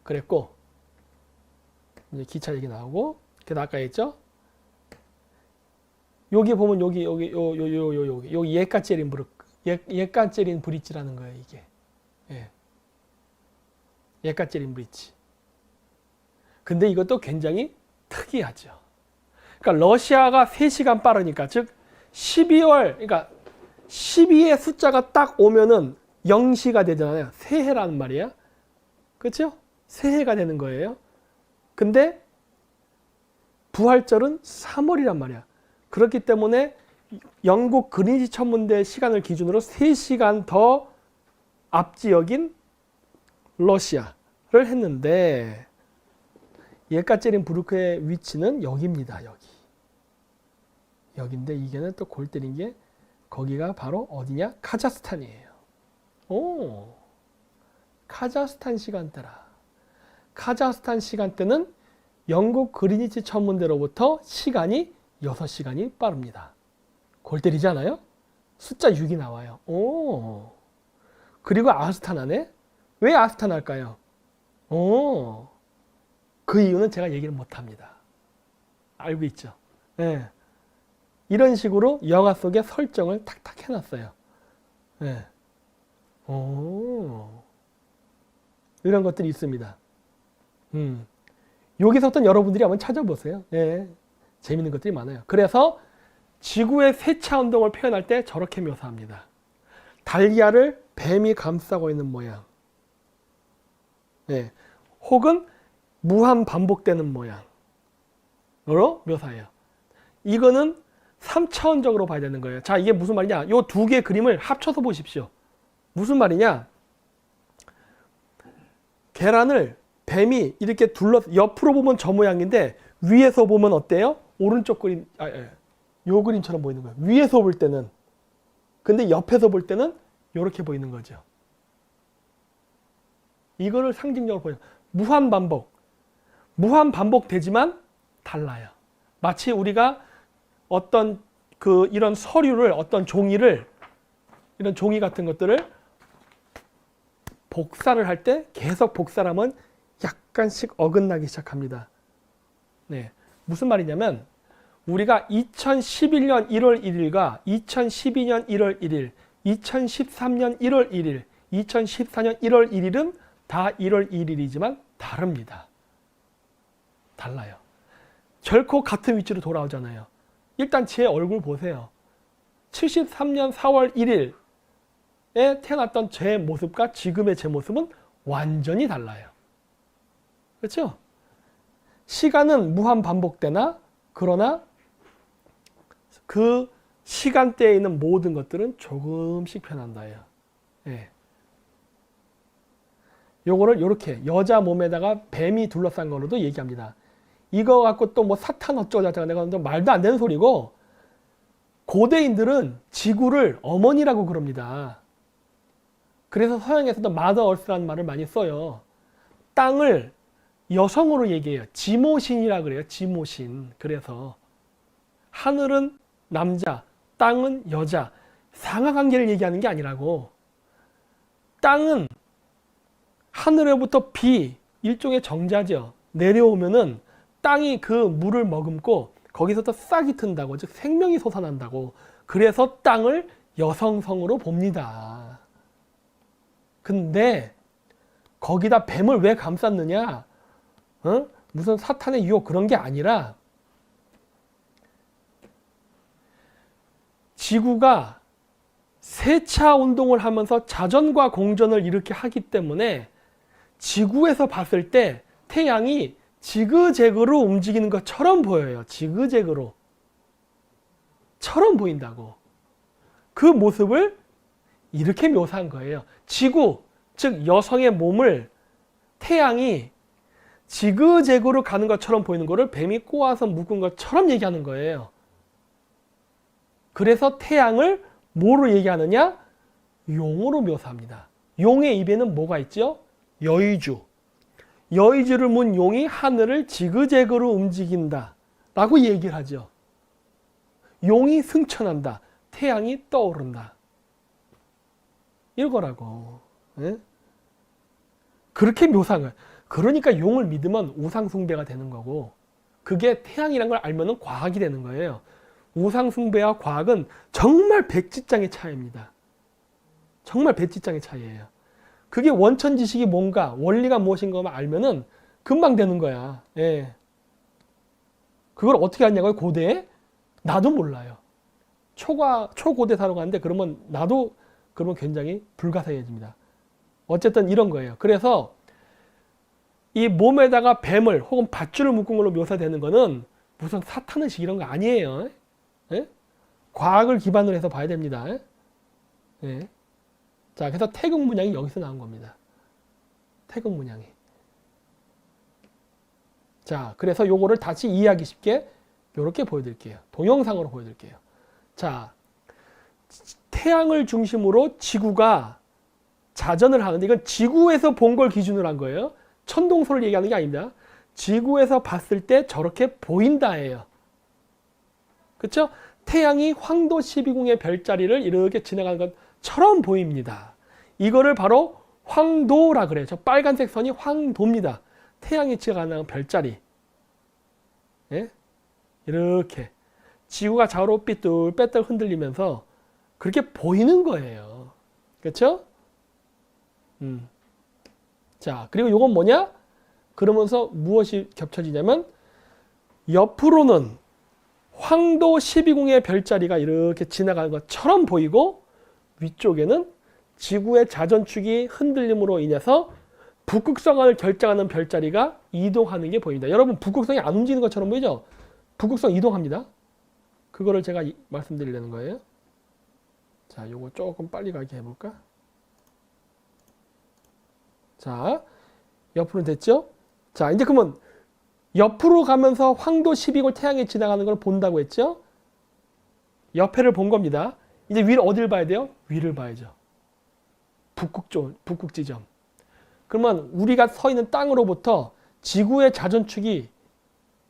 그랬고 이제 기차 얘기 나오고, 그래서 아까 했죠. 여기 보면 여기 예까제린 브릿지라는 거예요. 이게. 예. 예까제린 브릿지. 근데 이것도 굉장히 특이하죠. 그러니까 러시아가 3시간 빠르니까, 즉 12월, 그러니까 12의 숫자가 딱 오면은 0시가 되잖아요. 새해라는 말이야. 그렇죠? 새해가 되는 거예요. 근데 부활절은 3월이란 말이야. 그렇기 때문에 영국 그린위치 천문대 시간을 기준으로 3시간 더 앞지역인 러시아를 했는데, 예까제린 부르크의 위치는 여기입니다. 여기인데 이게는 또 골 때린 게 거기가 바로 어디냐? 카자흐스탄이에요. 오, 카자흐스탄 시간대라. 카자흐스탄 시간대는 영국 그린위치 천문대로부터 시간이 6시간이 빠릅니다. 골 때리지 않아요? 숫자 6이 나와요. 오, 그리고 아스타나네? 왜 아스타나일까요? 오, 그 이유는 제가 얘기를 못합니다. 알고 있죠? 네. 이런 식으로 영화 속에 설정을 탁탁 해놨어요. 네. 오, 이런 것들이 있습니다. 여기서부터 여러분들이 한번 찾아보세요. 예, 재밌는 것들이 많아요. 그래서 지구의 세차 운동을 표현할 때 저렇게 묘사합니다. 달걀을 뱀이 감싸고 있는 모양. 예, 혹은 무한 반복되는 모양으로 묘사해요. 이거는 3차원적으로 봐야 되는 거예요. 자, 이게 무슨 말이냐? 이 두 개의 그림을 합쳐서 보십시오. 무슨 말이냐? 계란을 뱀이 이렇게 옆으로 보면 저 모양인데 위에서 보면 어때요? 오른쪽 그림, 요 그림처럼 보이는 거예요. 위에서 볼 때는. 근데 옆에서 볼 때는 이렇게 보이는 거죠. 이거를 상징적으로 보여요. 무한 반복. 무한 반복되지만 달라요. 마치 우리가 어떤 이런 서류를, 어떤 종이를, 이런 종이 같은 것들을 복사를 할 때 계속 복사를 하면 약간씩 어긋나기 시작합니다. 네. 무슨 말이냐면 우리가 2011년 1월 1일과 2012년 1월 1일, 2013년 1월 1일, 2014년 1월 1일은 다 1월 1일이지만 다릅니다. 달라요. 결코 같은 위치로 돌아오잖아요. 일단 제 얼굴 보세요. 73년 4월 1일에 태어났던 제 모습과 지금의 제 모습은 완전히 달라요. 그렇죠? 시간은 무한 반복되나 그러나 그 시간대에 있는 모든 것들은 조금씩 변한다예요. 예. 요거를 이렇게 여자 몸에다가 뱀이 둘러싼 거로도 얘기합니다. 이거 갖고 또 뭐 사탄 어쩌고저쩌고 내가 말도 안 되는 소리고 고대인들은 지구를 어머니라고 그럽니다. 그래서 서양에서도 마더 얼스라는 말을 많이 써요. 땅을 여성으로 얘기해요. 지모신이라 그래요. 지모신. 그래서 하늘은 남자, 땅은 여자. 상하관계를 얘기하는 게 아니라고. 땅은 하늘로부터 비, 일종의 정자죠. 내려오면은 땅이 그 물을 머금고 거기서부터 싹이 튼다고, 즉 생명이 솟아난다고. 그래서 땅을 여성성으로 봅니다. 근데 거기다 뱀을 왜 감쌌느냐? 무슨 사탄의 유혹 그런 게 아니라 지구가 세차 운동을 하면서 자전과 공전을 이렇게 하기 때문에 지구에서 봤을 때 태양이 지그재그로 움직이는 것처럼 보여요. 지그재그로. 처럼 보인다고. 그 모습을 이렇게 묘사한 거예요. 지구, 즉 여성의 몸을 태양이 지그재그로 가는 것처럼 보이는 거를 뱀이 꼬아서 묶은 것처럼 얘기하는 거예요. 그래서 태양을 뭐로 얘기하느냐? 용으로 묘사합니다. 용의 입에는 뭐가 있죠? 여의주. 여의주를 문 용이 하늘을 지그재그로 움직인다 라고 얘기를 하죠. 용이 승천한다. 태양이 떠오른다. 이거라고. 예? 그렇게 묘사한 거예요. 그러니까 용을 믿으면 우상숭배가 되는 거고 그게 태양이라는 걸 알면 과학이 되는 거예요. 우상숭배와 과학은 정말 백지장의 차이입니다. 정말 백지장의 차이예요. 그게 원천 지식이 뭔가 원리가 무엇인가만 알면은 금방 되는 거야. 예. 그걸 어떻게 하냐고요? 고대에? 나도 몰라요. 초고대사로 가는데 그러면 나도 그러면 굉장히 불가사의해집니다. 어쨌든 이런 거예요. 그래서 이 몸에다가 뱀을 혹은 밧줄을 묶은 걸로 묘사되는 거는 무슨 사탄의식 이런 거 아니에요. 예? 과학을 기반으로 해서 봐야 됩니다. 예? 자, 그래서 태극 문양이 여기서 나온 겁니다. 태극 문양이. 자, 그래서 요거를 다시 이해하기 쉽게 이렇게 보여드릴게요. 동영상으로 보여드릴게요. 자, 태양을 중심으로 지구가 자전을 하는데 이건 지구에서 본 걸 기준으로 한 거예요. 천동설을 얘기하는 게 아닙니다. 지구에서 봤을 때 저렇게 보인다예요. 그렇죠? 태양이 황도 12궁의 별자리를 이렇게 지나가는 것처럼 보입니다. 이거를 바로 황도라 그래요. 저 빨간색 선이 황도입니다. 태양이 지나가는 별자리. 예? 이렇게 지구가 좌우로 삐뚤빼뚤 흔들리면서 그렇게 보이는 거예요. 그렇죠? 자, 그리고 요건 뭐냐? 그러면서 무엇이 겹쳐지냐면 옆으로는 황도 12궁의 별자리가 이렇게 지나가는 것처럼 보이고 위쪽에는 지구의 자전축이 흔들림으로 인해서 북극성을 결정하는 별자리가 이동하는 게 보입니다. 여러분 북극성이 안 움직이는 것처럼 보이죠? 북극성 이동합니다. 그거를 제가 말씀드리려는 거예요. 자, 요거 조금 빨리 가게 해볼까? 자, 옆으로 됐죠? 자, 이제 그러면 옆으로 가면서 황도 12궁 태양이 지나가는 걸 본다고 했죠? 옆에를 본 겁니다. 이제 위를 어딜 봐야 돼요? 위를 봐야죠. 북극 지점. 그러면 우리가 서 있는 땅으로부터 지구의 자전축이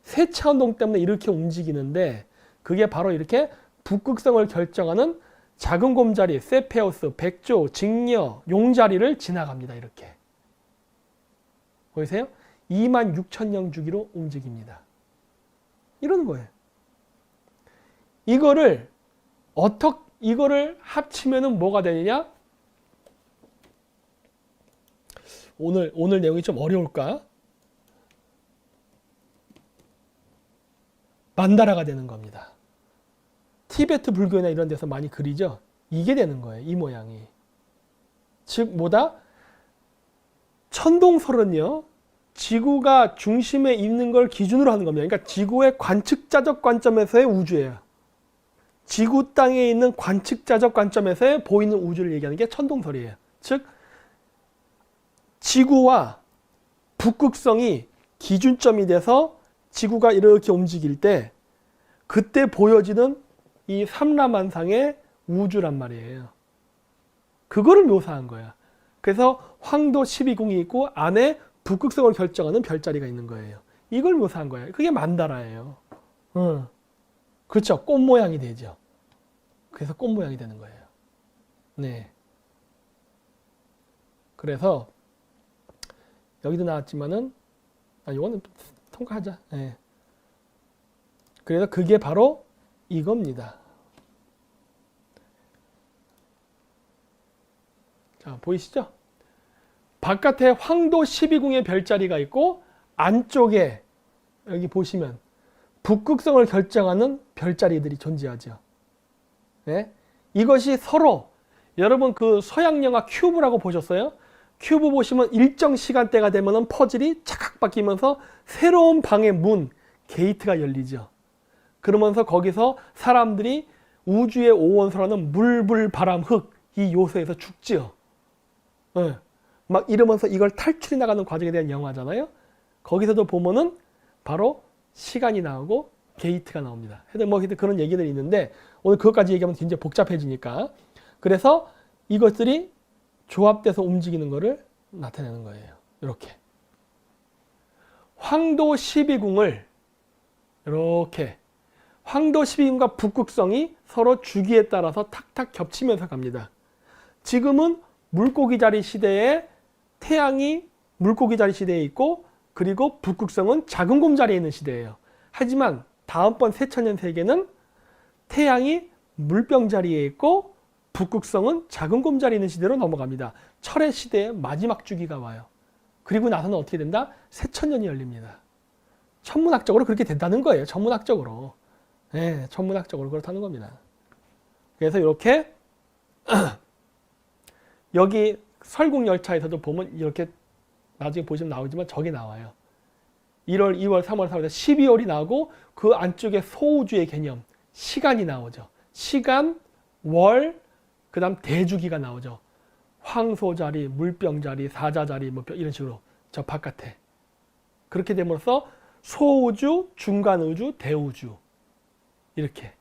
세차 운동 때문에 이렇게 움직이는데 그게 바로 이렇게 북극성을 결정하는 작은 곰자리, 세페우스, 백조, 직녀, 용자리를 지나갑니다. 이렇게. 보이세요? 26,000년 주기로 움직입니다. 이러는 거예요. 이거를 합치면은 뭐가 되느냐? 오늘 내용이 좀 어려울까? 만다라가 되는 겁니다. 티베트 불교나 이런 데서 많이 그리죠? 이게 되는 거예요. 이 모양이. 즉 뭐다? 천동설은요. 지구가 중심에 있는 걸 기준으로 하는 겁니다. 그러니까 지구의 관측자적 관점에서의 우주예요. 지구 땅에 있는 관측자적 관점에서 보이는 우주를 얘기하는 게 천동설이에요. 즉 지구와 북극성이 기준점이 돼서 지구가 이렇게 움직일 때 그때 보여지는 이 삼라만상의 우주란 말이에요. 그거를 묘사한 거야. 그래서 황도 12궁이 있고 안에 북극성을 결정하는 별자리가 있는 거예요. 이걸 묘사한 거예요. 그게 만다라예요. 그렇죠. 꽃 모양이 되죠. 그래서 꽃 모양이 되는 거예요. 네. 그래서 여기도 나왔지만은 이거는 통과하자. 네. 그래서 그게 바로 이겁니다. 자, 보이시죠? 바깥에 황도 12궁의 별자리가 있고 안쪽에 여기 보시면 북극성을 결정하는 별자리들이 존재하죠. 네? 이것이 서로 여러분 그 서양 영화 큐브라고 보셨어요? 큐브 보시면 일정 시간대가 되면 퍼즐이 착각 바뀌면서 새로운 방의 문, 게이트가 열리죠. 그러면서 거기서 사람들이 우주의 오원소라는 물, 불, 바람, 흙 이 요소에서 죽지요. 네. 막 이러면서 이걸 탈출해 나가는 과정에 대한 영화잖아요. 거기서도 보면은 바로 시간이 나오고 게이트가 나옵니다. 하여튼 뭐 그런 얘기들이 있는데 오늘 그것까지 얘기하면 굉장히 복잡해지니까. 그래서 이것들이 조합돼서 움직이는 것을 나타내는 거예요. 이렇게. 황도 12궁을 이렇게 황도 12궁과 북극성이 서로 주기에 따라서 탁탁 겹치면서 갑니다. 지금은 물고기 자리 시대에 태양이 물고기 자리 시대에 있고 그리고 북극성은 작은 곰 자리에 있는 시대예요. 하지만 다음번 새천년 세계는 태양이 물병 자리에 있고 북극성은 작은 곰 자리에 있는 시대로 넘어갑니다. 철의 시대의 마지막 주기가 와요. 그리고 나서는 어떻게 된다? 새천년이 열립니다. 천문학적으로 그렇게 된다는 거예요. 천문학적으로. 네, 천문학적으로 그렇다는 겁니다. 그래서 이렇게 여기 설국열차에서도 보면 이렇게 나중에 보시면 나오지만 저게 나와요. 1월, 2월, 3월, 4월, 12월이 나오고 그 안쪽에 소우주의 개념, 시간이 나오죠. 시간, 월, 그 다음 대주기가 나오죠. 황소자리, 물병자리, 사자자리 뭐 이런 식으로 저 바깥에. 그렇게 됨으로써 소우주, 중간우주, 대우주 이렇게.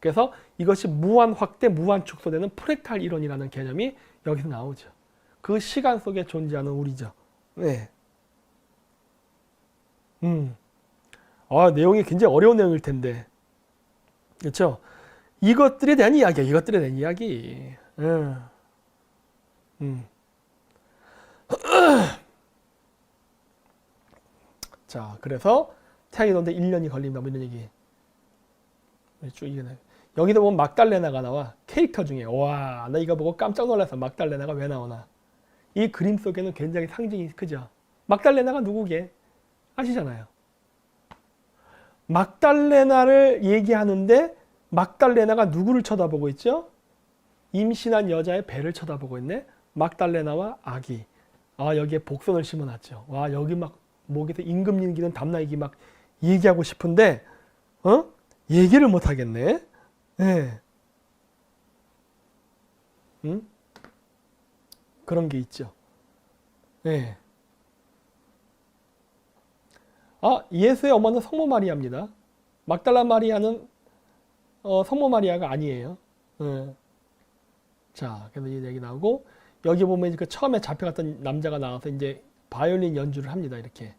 그래서 이것이 무한 확대, 무한 축소되는 프랙탈 이론이라는 개념이 여기서 나오죠. 그 시간 속에 존재하는 우리죠. 네. 내용이 굉장히 어려운 내용일 텐데. 그렇죠? 이것들에 대한 이야기야. 이것들에 대한 이야기. 자, 그래서 태양이 도는데 1년이 걸린다. 뭐 이런 얘기. 쭉 이게 여기도 보면 막달레나가 나와. 캐릭터 중에. 와, 나 이거 보고 깜짝 놀라서 막달레나가 왜 나오나. 이 그림 속에는 굉장히 상징이 크죠. 막달레나가 누구게? 아시잖아요. 막달레나를 얘기하는데 막달레나가 누구를 쳐다보고 있죠? 임신한 여자의 배를 쳐다보고 있네. 막달레나와 아기. 아, 여기에 복선을 심어놨죠. 와, 여기 막 목에서 임금 님기는 담나이기 막 얘기하고 싶은데 얘기를 못 하겠네. 네. 응? 그런 게 있죠. 네. 아, 예수의 어머는 성모 마리아입니다. 막달라 마리아는 성모 마리아가 아니에요. 네. 자, 그래서 이 얘기 나오고 여기 보면 그 처음에 잡혀갔던 남자가 나와서 이제 바이올린 연주를 합니다. 이렇게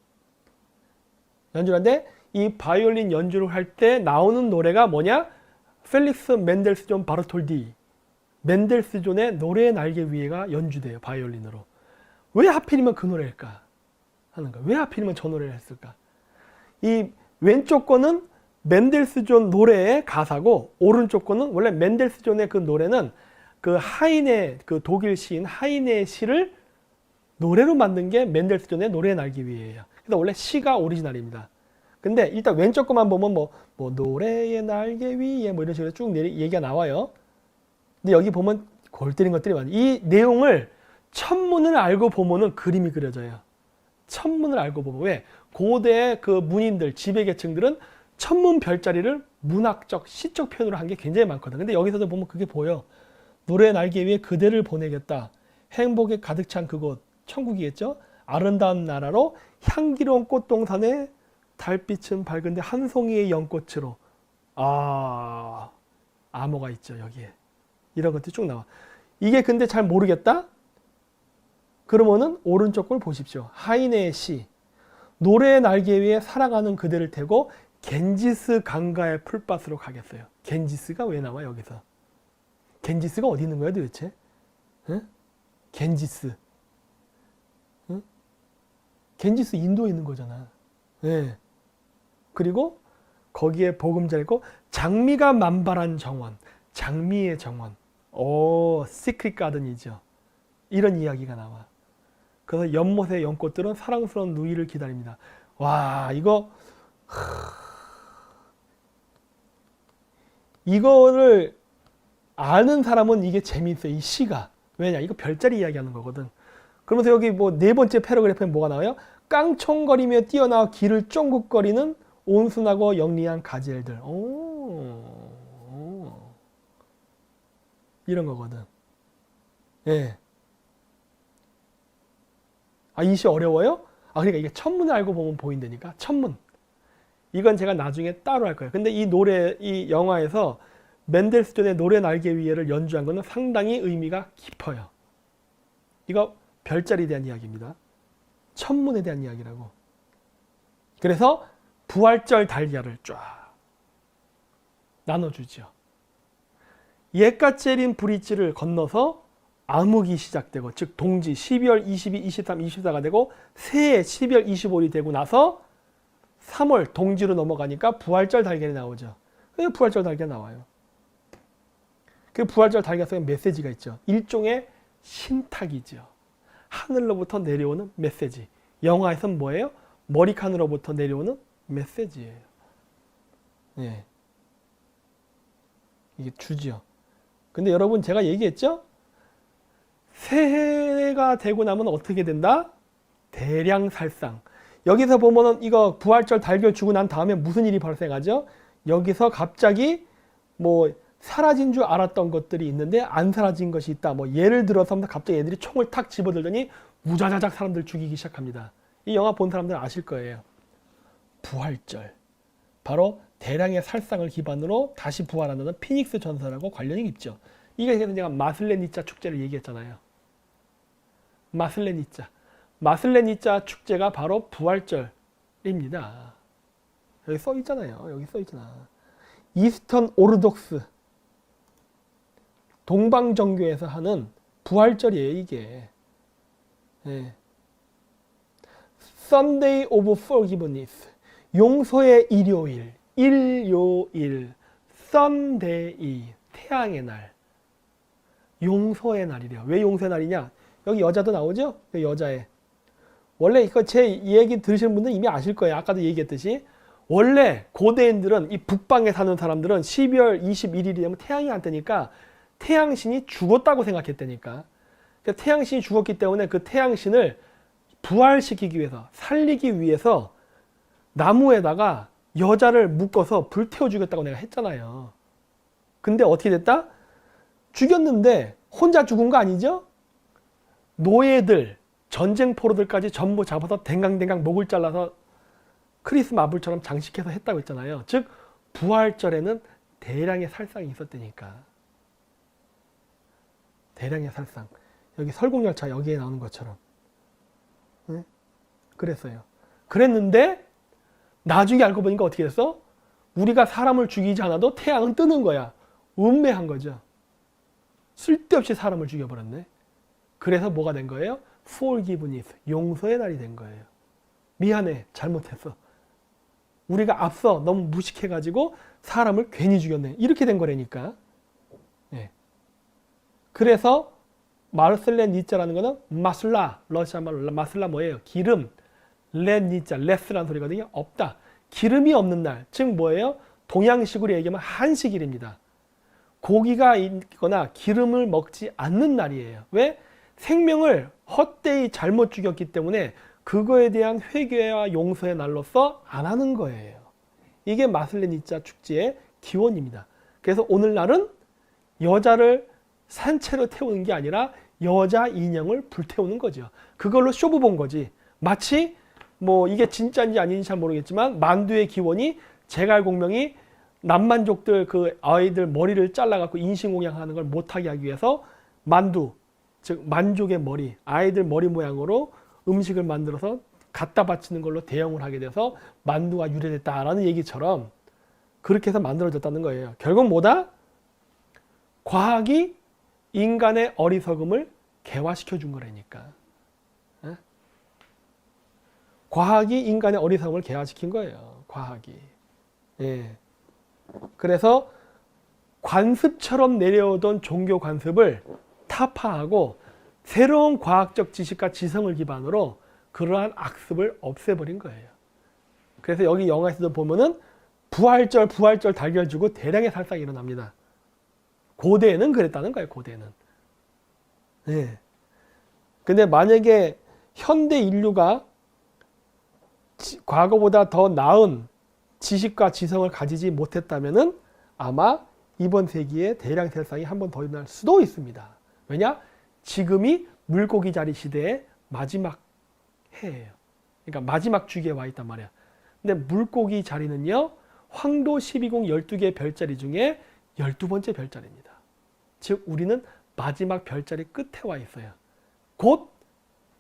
연주를 하는데 이 바이올린 연주를 할 때 나오는 노래가 뭐냐? 펠릭스 멘델스존 바르톨디, 멘델스존의 노래의 날개 위에가 연주돼요. 바이올린으로. 왜 하필이면 그 노래일까 하는 거야. 왜 하필이면 저 노래를 했을까? 이 왼쪽 거는 멘델스존 노래의 가사고 오른쪽 거는 원래 멘델스존의 그 노래는 그 하인의 그 독일 시인 하인의 시를 노래로 만든 게 멘델스존의 노래의 날개 위에예요. 그래서 원래 시가 오리지널입니다. 근데 일단 왼쪽 것만 보면 뭐 노래의 날개 위에 뭐 이런 식으로 쭉 얘기가 나와요. 근데 여기 보면 골 때린 것들이 많아요. 이 내용을 천문을 알고 보면은 그림이 그려져요. 천문을 알고 보면 왜? 고대 그 문인들, 지배계층들은 천문 별자리를 문학적, 시적 표현으로 한 게 굉장히 많거든. 근데 여기서도 보면 그게 보여. 노래의 날개 위에 그대를 보내겠다. 행복에 가득 찬 그곳, 천국이겠죠? 아름다운 나라로 향기로운 꽃동산에 달빛은 밝은데 한 송이의 연꽃으로. 아, 암호가 있죠, 여기에. 이런 것들이 쭉 나와. 이게 근데 잘 모르겠다? 그러면은 오른쪽 걸 보십시오. 하이네의 시. 노래의 날개 위에 살아가는 그대를 태고 겐지스 강가의 풀밭으로 가겠어요. 겐지스가 왜 나와 여기서? 겐지스가 어디 있는 거야 도대체? 응? 겐지스. 응? 겐지스 인도에 있는 거잖아. 네. 그리고 거기에 보금자리고 장미가 만발한 정원. 장미의 정원. 오, 시크릿 가든이죠. 이런 이야기가 나와. 그래서 연못의 연꽃들은 사랑스러운 누이를 기다립니다. 와, 이거를 아는 사람은 이게 재미있어요. 이 시가. 왜냐? 이거 별자리 이야기하는 거거든. 그러면서 여기 뭐 네 번째 패러그래프에 뭐가 나와요? 깡총거리며 뛰어나와 길을 쫑긋거리는 온순하고 영리한 가젤들. 이런 거거든. 예. 아, 이 시 어려워요? 아, 그러니까 이게 천문을 알고 보면 보인다니까. 천문. 이건 제가 나중에 따로 할 거예요. 근데 이 영화에서 멘델스존의 노래 날개 위에를 연주한 거는 상당히 의미가 깊어요. 이거 별자리에 대한 이야기입니다. 천문에 대한 이야기라고. 그래서 부활절 달걀을 쫙 나눠주죠. 예까체린 브릿지를 건너서 암흑이 시작되고, 즉 동지 12월 22, 23, 24가 되고 새해 12월 25일이 되고 나서 3월 동지로 넘어가니까 부활절 달걀이 나오죠. 그래서 부활절 달걀 나와요. 그 부활절 달걀 속에 메시지가 있죠. 일종의 신탁이죠. 하늘로부터 내려오는 메시지. 영화에서는 뭐예요? 머리칸으로부터 내려오는 메시지예요. 예. 이게 주죠. 근데 여러분 제가 얘기했죠? 새해가 되고 나면 어떻게 된다? 대량살상. 여기서 보면은 이거 부활절 달걀 주고 난 다음에 무슨 일이 발생하죠? 여기서 갑자기 뭐 사라진 줄 알았던 것들이 있는데 안 사라진 것이 있다. 뭐 예를 들어서 갑자기 애들이 총을 탁 집어들더니 우자자작 사람들 죽이기 시작합니다. 이 영화 본 사람들은 아실 거예요. 부활절. 바로 대량의 살상을 기반으로 다시 부활한다는 피닉스 전설하고 관련이 있죠. 이게 제가 마슬레니짜 축제를 얘기했잖아요. 마슬레니짜 축제가 바로 부활절입니다. 여기 써 있잖아요. 여기 써 있잖아. 이스턴 오르독스 동방정교에서 하는 부활절이에요, 이게. 네. Sunday of Forgiveness. 용서의 일요일. 일요일. Sunday. 태양의 날. 용서의 날이래요. 왜 용서의 날이냐? 여기 여자도 나오죠? 여기 여자애. 원래 이거 제 얘기 들으시는 분들은 이미 아실 거예요. 아까도 얘기했듯이 원래 고대인들은 이 북방에 사는 사람들은 12월 21일이 되면 태양이 안 뜨니까 태양신이 죽었다고 생각했다니까. 그러니까 태양신이 죽었기 때문에 그 태양신을 부활시키기 위해서, 살리기 위해서 나무에다가 여자를 묶어서 불태워 주겠다고 내가 했잖아요. 근데 어떻게 됐다? 죽였는데 혼자 죽은 거 아니죠? 노예들, 전쟁 포로들까지 전부 잡아서 댕강댕강 목을 잘라서 크리스 마블처럼 장식해서 했다고 했잖아요. 즉 부활절에는 대량의 살상이 있었다니까. 대량의 살상. 여기 설국열차 여기에 나오는 것처럼. 네? 그랬어요. 그랬는데 나중에 알고 보니까 어떻게 됐어? 우리가 사람을 죽이지 않아도 태양은 뜨는 거야. 운매한 거죠. 쓸데없이 사람을 죽여버렸네. 그래서 뭐가 된 거예요? Forgiveness, 용서의 날이 된 거예요. 미안해, 잘못했어. 우리가 앞서 너무 무식해가지고 사람을 괜히 죽였네. 이렇게 된 거라니까. 네. 그래서 마슬렌니자라는 거는 마슬라, 러시아 말로 마슬라 뭐예요? 기름. 렌니자, 레스라는 소리거든요. 없다. 기름이 없는 날. 즉 뭐예요? 동양식으로 얘기하면 한식일입니다. 고기가 있거나 기름을 먹지 않는 날이에요. 왜? 생명을 헛되이 잘못 죽였기 때문에 그거에 대한 회개와 용서의 날로서 안 하는 거예요. 이게 마슬레니자 축제의 기원입니다. 그래서 오늘날은 여자를 산채로 태우는 게 아니라 여자 인형을 불태우는 거죠. 그걸로 쇼부 본 거지. 마치 뭐 이게 진짜인지 아닌지 잘 모르겠지만 만두의 기원이 제갈공명이 남만족들 그 아이들 머리를 잘라갖고 인신공양하는 걸 못하게 하기 위해서 만두, 즉 만족의 머리, 아이들 머리 모양으로 음식을 만들어서 갖다 바치는 걸로 대형을 하게 돼서 만두가 유래됐다라는 얘기처럼 그렇게 해서 만들어졌다는 거예요. 결국 뭐다? 과학이 인간의 어리석음을 개화시켜 준 거라니까. 에? 과학이 인간의 어리석음을 개화시킨 거예요. 과학이. 예. 그래서 관습처럼 내려오던 종교 관습을 타파하고 새로운 과학적 지식과 지성을 기반으로 그러한 악습을 없애버린 거예요. 그래서 여기 영화에서도 보면은 부활절 달걀 주고 대량의 살상이 일어납니다. 고대에는 그랬다는 거예요. 고대에는. 네. 근데 만약에 현대 인류가 과거보다 더 나은 지식과 지성을 가지지 못했다면은 아마 이번 세기에 대량 살상이 한 번 더 일어날 수도 있습니다. 왜냐? 지금이 물고기 자리 시대의 마지막 해예요. 그러니까 마지막 주기에 와 있단 말이야. 근데 물고기 자리는요. 황도 12궁 12개의 별자리 중에 12번째 별자리입니다. 즉 우리는 마지막 별자리 끝에 와 있어요. 곧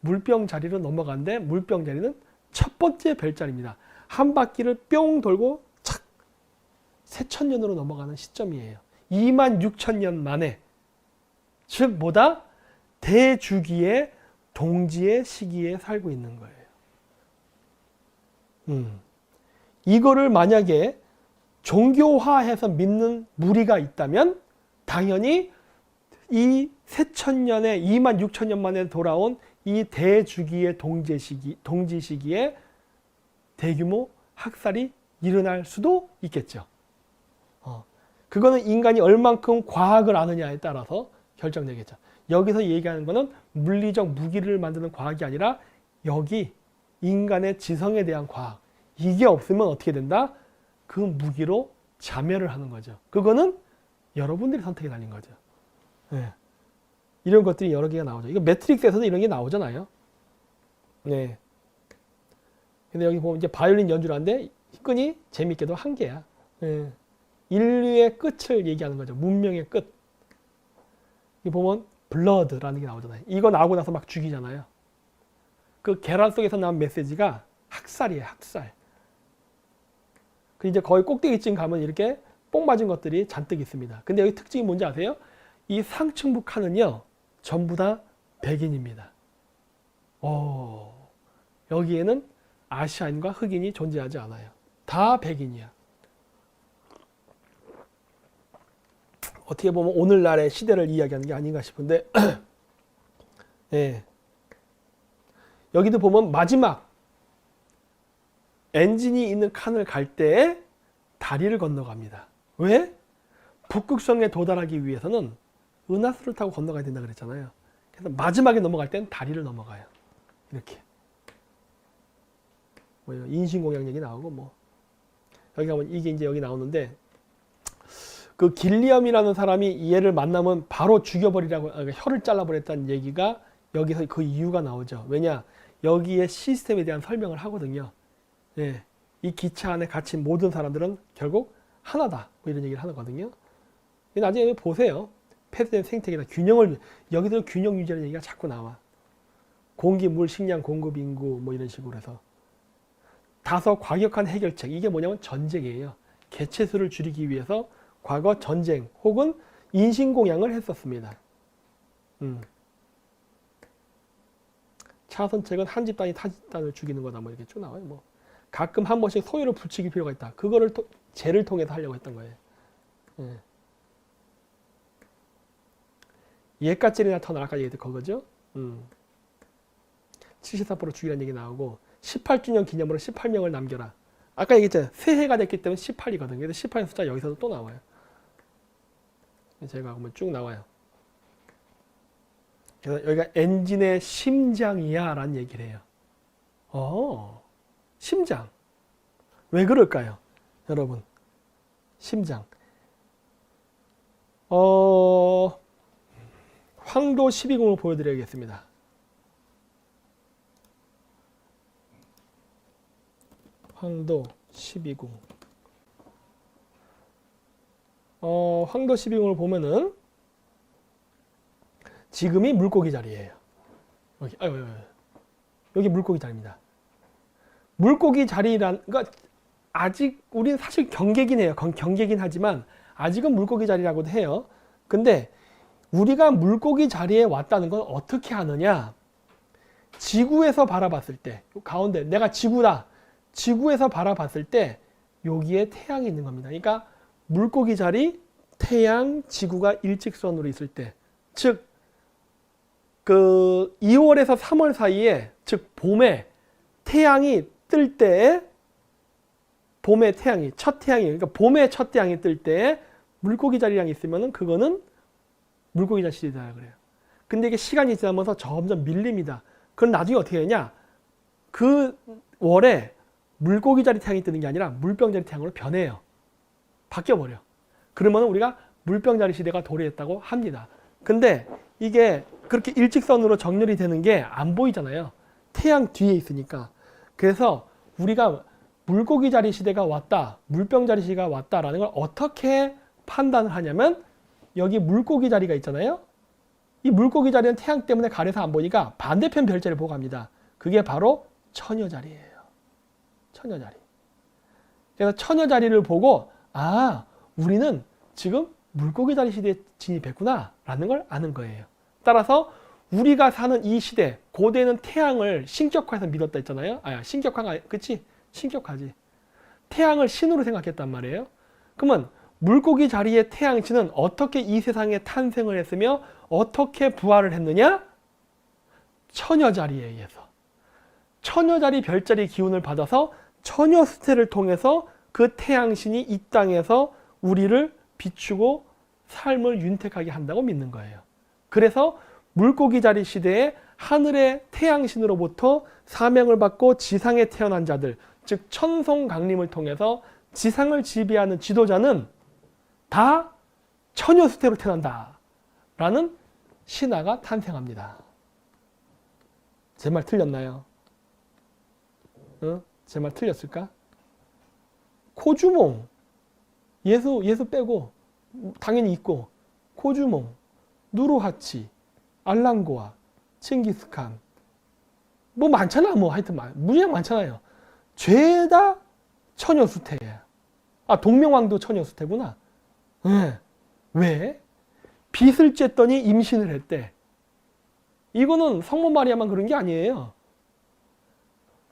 물병 자리로 넘어가는데 물병 자리는 첫 번째 별자리입니다. 한 바퀴를 뿅 돌고 착 새천년으로 넘어가는 시점이에요. 26,000년 만에. 즉 뭐다? 대주기의 동지의 시기에 살고 있는 거예요. 이거를 만약에 종교화해서 믿는 무리가 있다면 당연히 이 새천년에 26,000년 만에 돌아온 이 대주기의 동지 시기에 대규모 학살이 일어날 수도 있겠죠. 그거는 인간이 얼만큼 과학을 아느냐에 따라서 결정되겠죠. 여기서 얘기하는 거는 물리적 무기를 만드는 과학이 아니라 여기 인간의 지성에 대한 과학. 이게 없으면 어떻게 된다? 그 무기로 자멸을 하는 거죠. 그거는 여러분들이 선택에 달린 거죠. 네. 이런 것들이 여러 개가 나오죠. 이거 매트릭스에서도 이런 게 나오잖아요. 네. 근데 여기 보면 이제 바이올린 연주를 하는데 끈이 재밌게도 한 개야. 네. 인류의 끝을 얘기하는 거죠. 문명의 끝. 여기 보면 블러드라는 게 나오잖아요. 이거 나오고 나서 막 죽이잖아요. 그 계란 속에서 나온 메시지가 학살이에요. 학살. 그 이제 거의 꼭대기쯤 가면 이렇게 뽕 맞은 것들이 잔뜩 있습니다. 근데 여기 특징이 뭔지 아세요? 이 상층부 칸은요. 전부 다 백인입니다. 여기에는 아시아인과 흑인이 존재하지 않아요. 다 백인이야. 어떻게 보면 오늘날의 시대를 이야기하는 게 아닌가 싶은데 예. 여기도 보면 마지막 엔진이 있는 칸을 갈 때 다리를 건너갑니다. 왜? 북극성에 도달하기 위해서는 은하수를 타고 건너가야 된다 그랬잖아요. 그래서 마지막에 넘어갈 땐 다리를 넘어가요. 이렇게. 뭐 인신공양 얘기 나오고 뭐 여기 가면 이게 이제 여기 나오는데 그 길리엄이라는 사람이 얘를 만나면 바로 죽여버리라고 혀를 잘라버렸다는 얘기가 여기서 그 이유가 나오죠. 왜냐? 여기에 시스템에 대한 설명을 하거든요. 예, 이 기차 안에 갇힌 모든 사람들은 결국 하나다. 뭐 이런 얘기를 하거든요. 나중에 보세요. 폐쇄된 생태계다. 균형을, 여기서 균형 유지하는 얘기가 자꾸 나와. 공기, 물, 식량, 공급, 인구 뭐 이런 식으로 해서. 다소 과격한 해결책. 이게 뭐냐면 전쟁이에요. 개체수를 줄이기 위해서 과거 전쟁 혹은 인신공양을 했었습니다. 차선책은 한 집단이 타 집단을 죽이는 거다. 뭐 이렇게 쭉 나와요. 뭐 가끔 한 번씩 소유를 부추길 필요가 있다. 그거를 죄를 통해서 하려고 했던 거예요. 예. 예까지나 터널 아까 얘기했던 그거죠. 74% 죽이라는 얘기 나오고 18주년 기념으로 18명을 남겨라. 아까 얘기했잖아요. 새해가 됐기 때문에 18이거든요. 그래서 18의 숫자 여기서도 또 나와요. 제가 보면 쭉 나와요. 그래서 여기가 엔진의 심장이야 라는 얘기를 해요. 심장. 왜 그럴까요? 여러분. 심장. 황도 12궁을 보여드려야겠습니다. 황도 12궁. 황도 12궁을 보면은 지금이 물고기 자리예요. 여기 물고기 자리입니다. 물고기 자리란, 그러니까 아직 우리는 사실 경계긴 해요. 경계긴 하지만 아직은 물고기 자리라고도 해요. 근데 우리가 물고기 자리에 왔다는 건 어떻게 하느냐? 지구에서 바라봤을 때, 가운데 내가 지구다. 지구에서 바라봤을 때 여기에 태양이 있는 겁니다. 그러니까 물고기 자리, 태양, 지구가 일직선으로 있을 때, 즉 그 2월에서 3월 사이에, 즉 봄에 태양이 뜰 때, 봄에 태양이, 첫 태양이, 그러니까 봄에 첫 태양이 뜰 때 물고기 자리랑 있으면은 그거는 물고기 자리 시대다 그래요. 근데 이게 시간이 지나면서 점점 밀립니다. 그럼 나중에 어떻게 되냐? 그 월에 물고기 자리 태양이 뜨는 게 아니라 물병 자리 태양으로 변해요. 바뀌어버려. 그러면 우리가 물병 자리 시대가 도래했다고 합니다. 근데 이게 그렇게 일직선으로 정렬이 되는 게 안 보이잖아요. 태양 뒤에 있으니까. 그래서 우리가 물고기 자리 시대가 왔다, 물병 자리 시대가 왔다라는 걸 어떻게 판단을 하냐면 여기 물고기 자리가 있잖아요. 이 물고기 자리는 태양 때문에 가려서 안 보니까 반대편 별자리를 보고 갑니다. 그게 바로 처녀 자리예요. 처녀 자리. 그래서 처녀 자리를 보고 우리는 지금 물고기 자리 시대에 진입했구나 라는 걸 아는 거예요. 따라서 우리가 사는 이 시대, 고대는 태양을 신격화해서 믿었다 했잖아요. 신격화가, 그치? 신격화지. 태양을 신으로 생각했단 말이에요. 그러면 물고기 자리의 태양신은 어떻게 이 세상에 탄생을 했으며 어떻게 부활을 했느냐? 처녀 자리에 의해서. 처녀 자리 별자리 기운을 받아서 처녀 수태를 통해서 그 태양신이 이 땅에서 우리를 비추고 삶을 윤택하게 한다고 믿는 거예요. 그래서 물고기 자리 시대에 하늘의 태양신으로부터 사명을 받고 지상에 태어난 자들, 즉 천송 강림을 통해서 지상을 지배하는 지도자는 다 처녀 수태로 태어난다 라는 신화가 탄생합니다. 제 말 틀렸나요? 제 말 틀렸을까? 코주몽, 예수 빼고 당연히 있고, 코주몽, 누르하치, 알랑고아, 칭기스칸, 뭐 많잖아. 뭐 하여튼 무지하게 많잖아요. 죄다 처녀 수태예요. 동명왕도 처녀 수태구나. 왜? 빚을 쬐더니 임신을 했대. 이거는 성모 마리아만 그런 게 아니에요.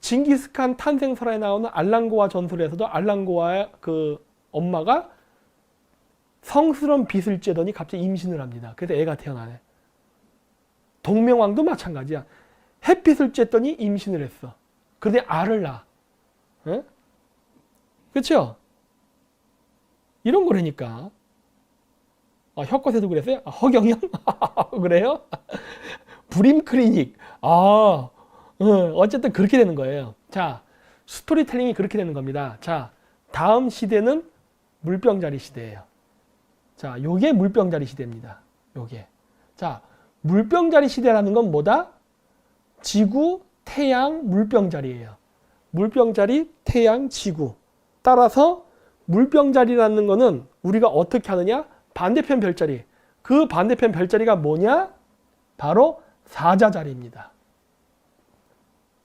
징기스칸 탄생설에 나오는 알랑고아 전설에서도 알랑고아의 그 엄마가 성스러운 빚을 쬐더니 갑자기 임신을 합니다. 그래서 애가 태어나네. 동명왕도 마찬가지야. 햇빛을 쬐더니 임신을 했어. 그런데 알을 낳아. 응? 그렇죠? 이런 거라니까. 혀컷에도 그랬어요? 허경영? 그래요? 불임 클리닉. 어쨌든 그렇게 되는 거예요. 자, 스토리텔링이 그렇게 되는 겁니다. 자, 다음 시대는 물병자리 시대예요. 자, 요게 물병자리 시대입니다. 요게. 자, 물병자리 시대라는 건 뭐다? 지구, 태양, 물병자리예요. 물병자리, 태양, 지구. 따라서 물병자리라는 거는 우리가 어떻게 하느냐? 반대편 별자리. 그 반대편 별자리가 뭐냐? 바로 사자자리입니다.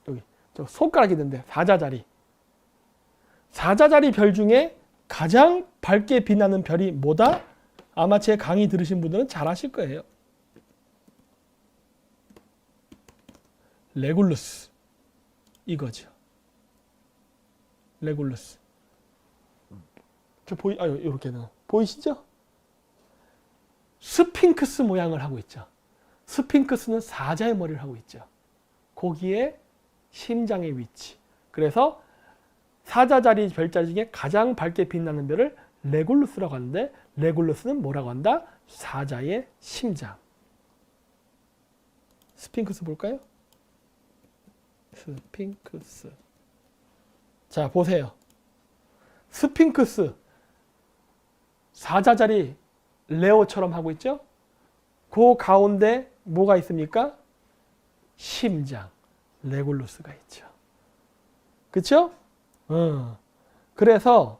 여기 저 손가락이 있는데 사자자리. 사자자리 별 중에 가장 밝게 빛나는 별이 뭐다? 아마 제 강의 들으신 분들은 잘 아실 거예요. 레굴루스. 이거죠. 레굴루스. 이렇게는 보이시죠? 스핑크스 모양을 하고 있죠. 스핑크스는 사자의 머리를 하고 있죠. 거기에 심장의 위치. 그래서 사자자리 별자리 중에 가장 밝게 빛나는 별을 레굴루스라고 하는데, 레굴루스는 뭐라고 한다? 사자의 심장. 스핑크스 볼까요? 스핑크스. 자, 보세요. 스핑크스. 사자자리 레오처럼 하고 있죠? 그 가운데 뭐가 있습니까? 심장. 레굴루스가 있죠. 그쵸? 그래서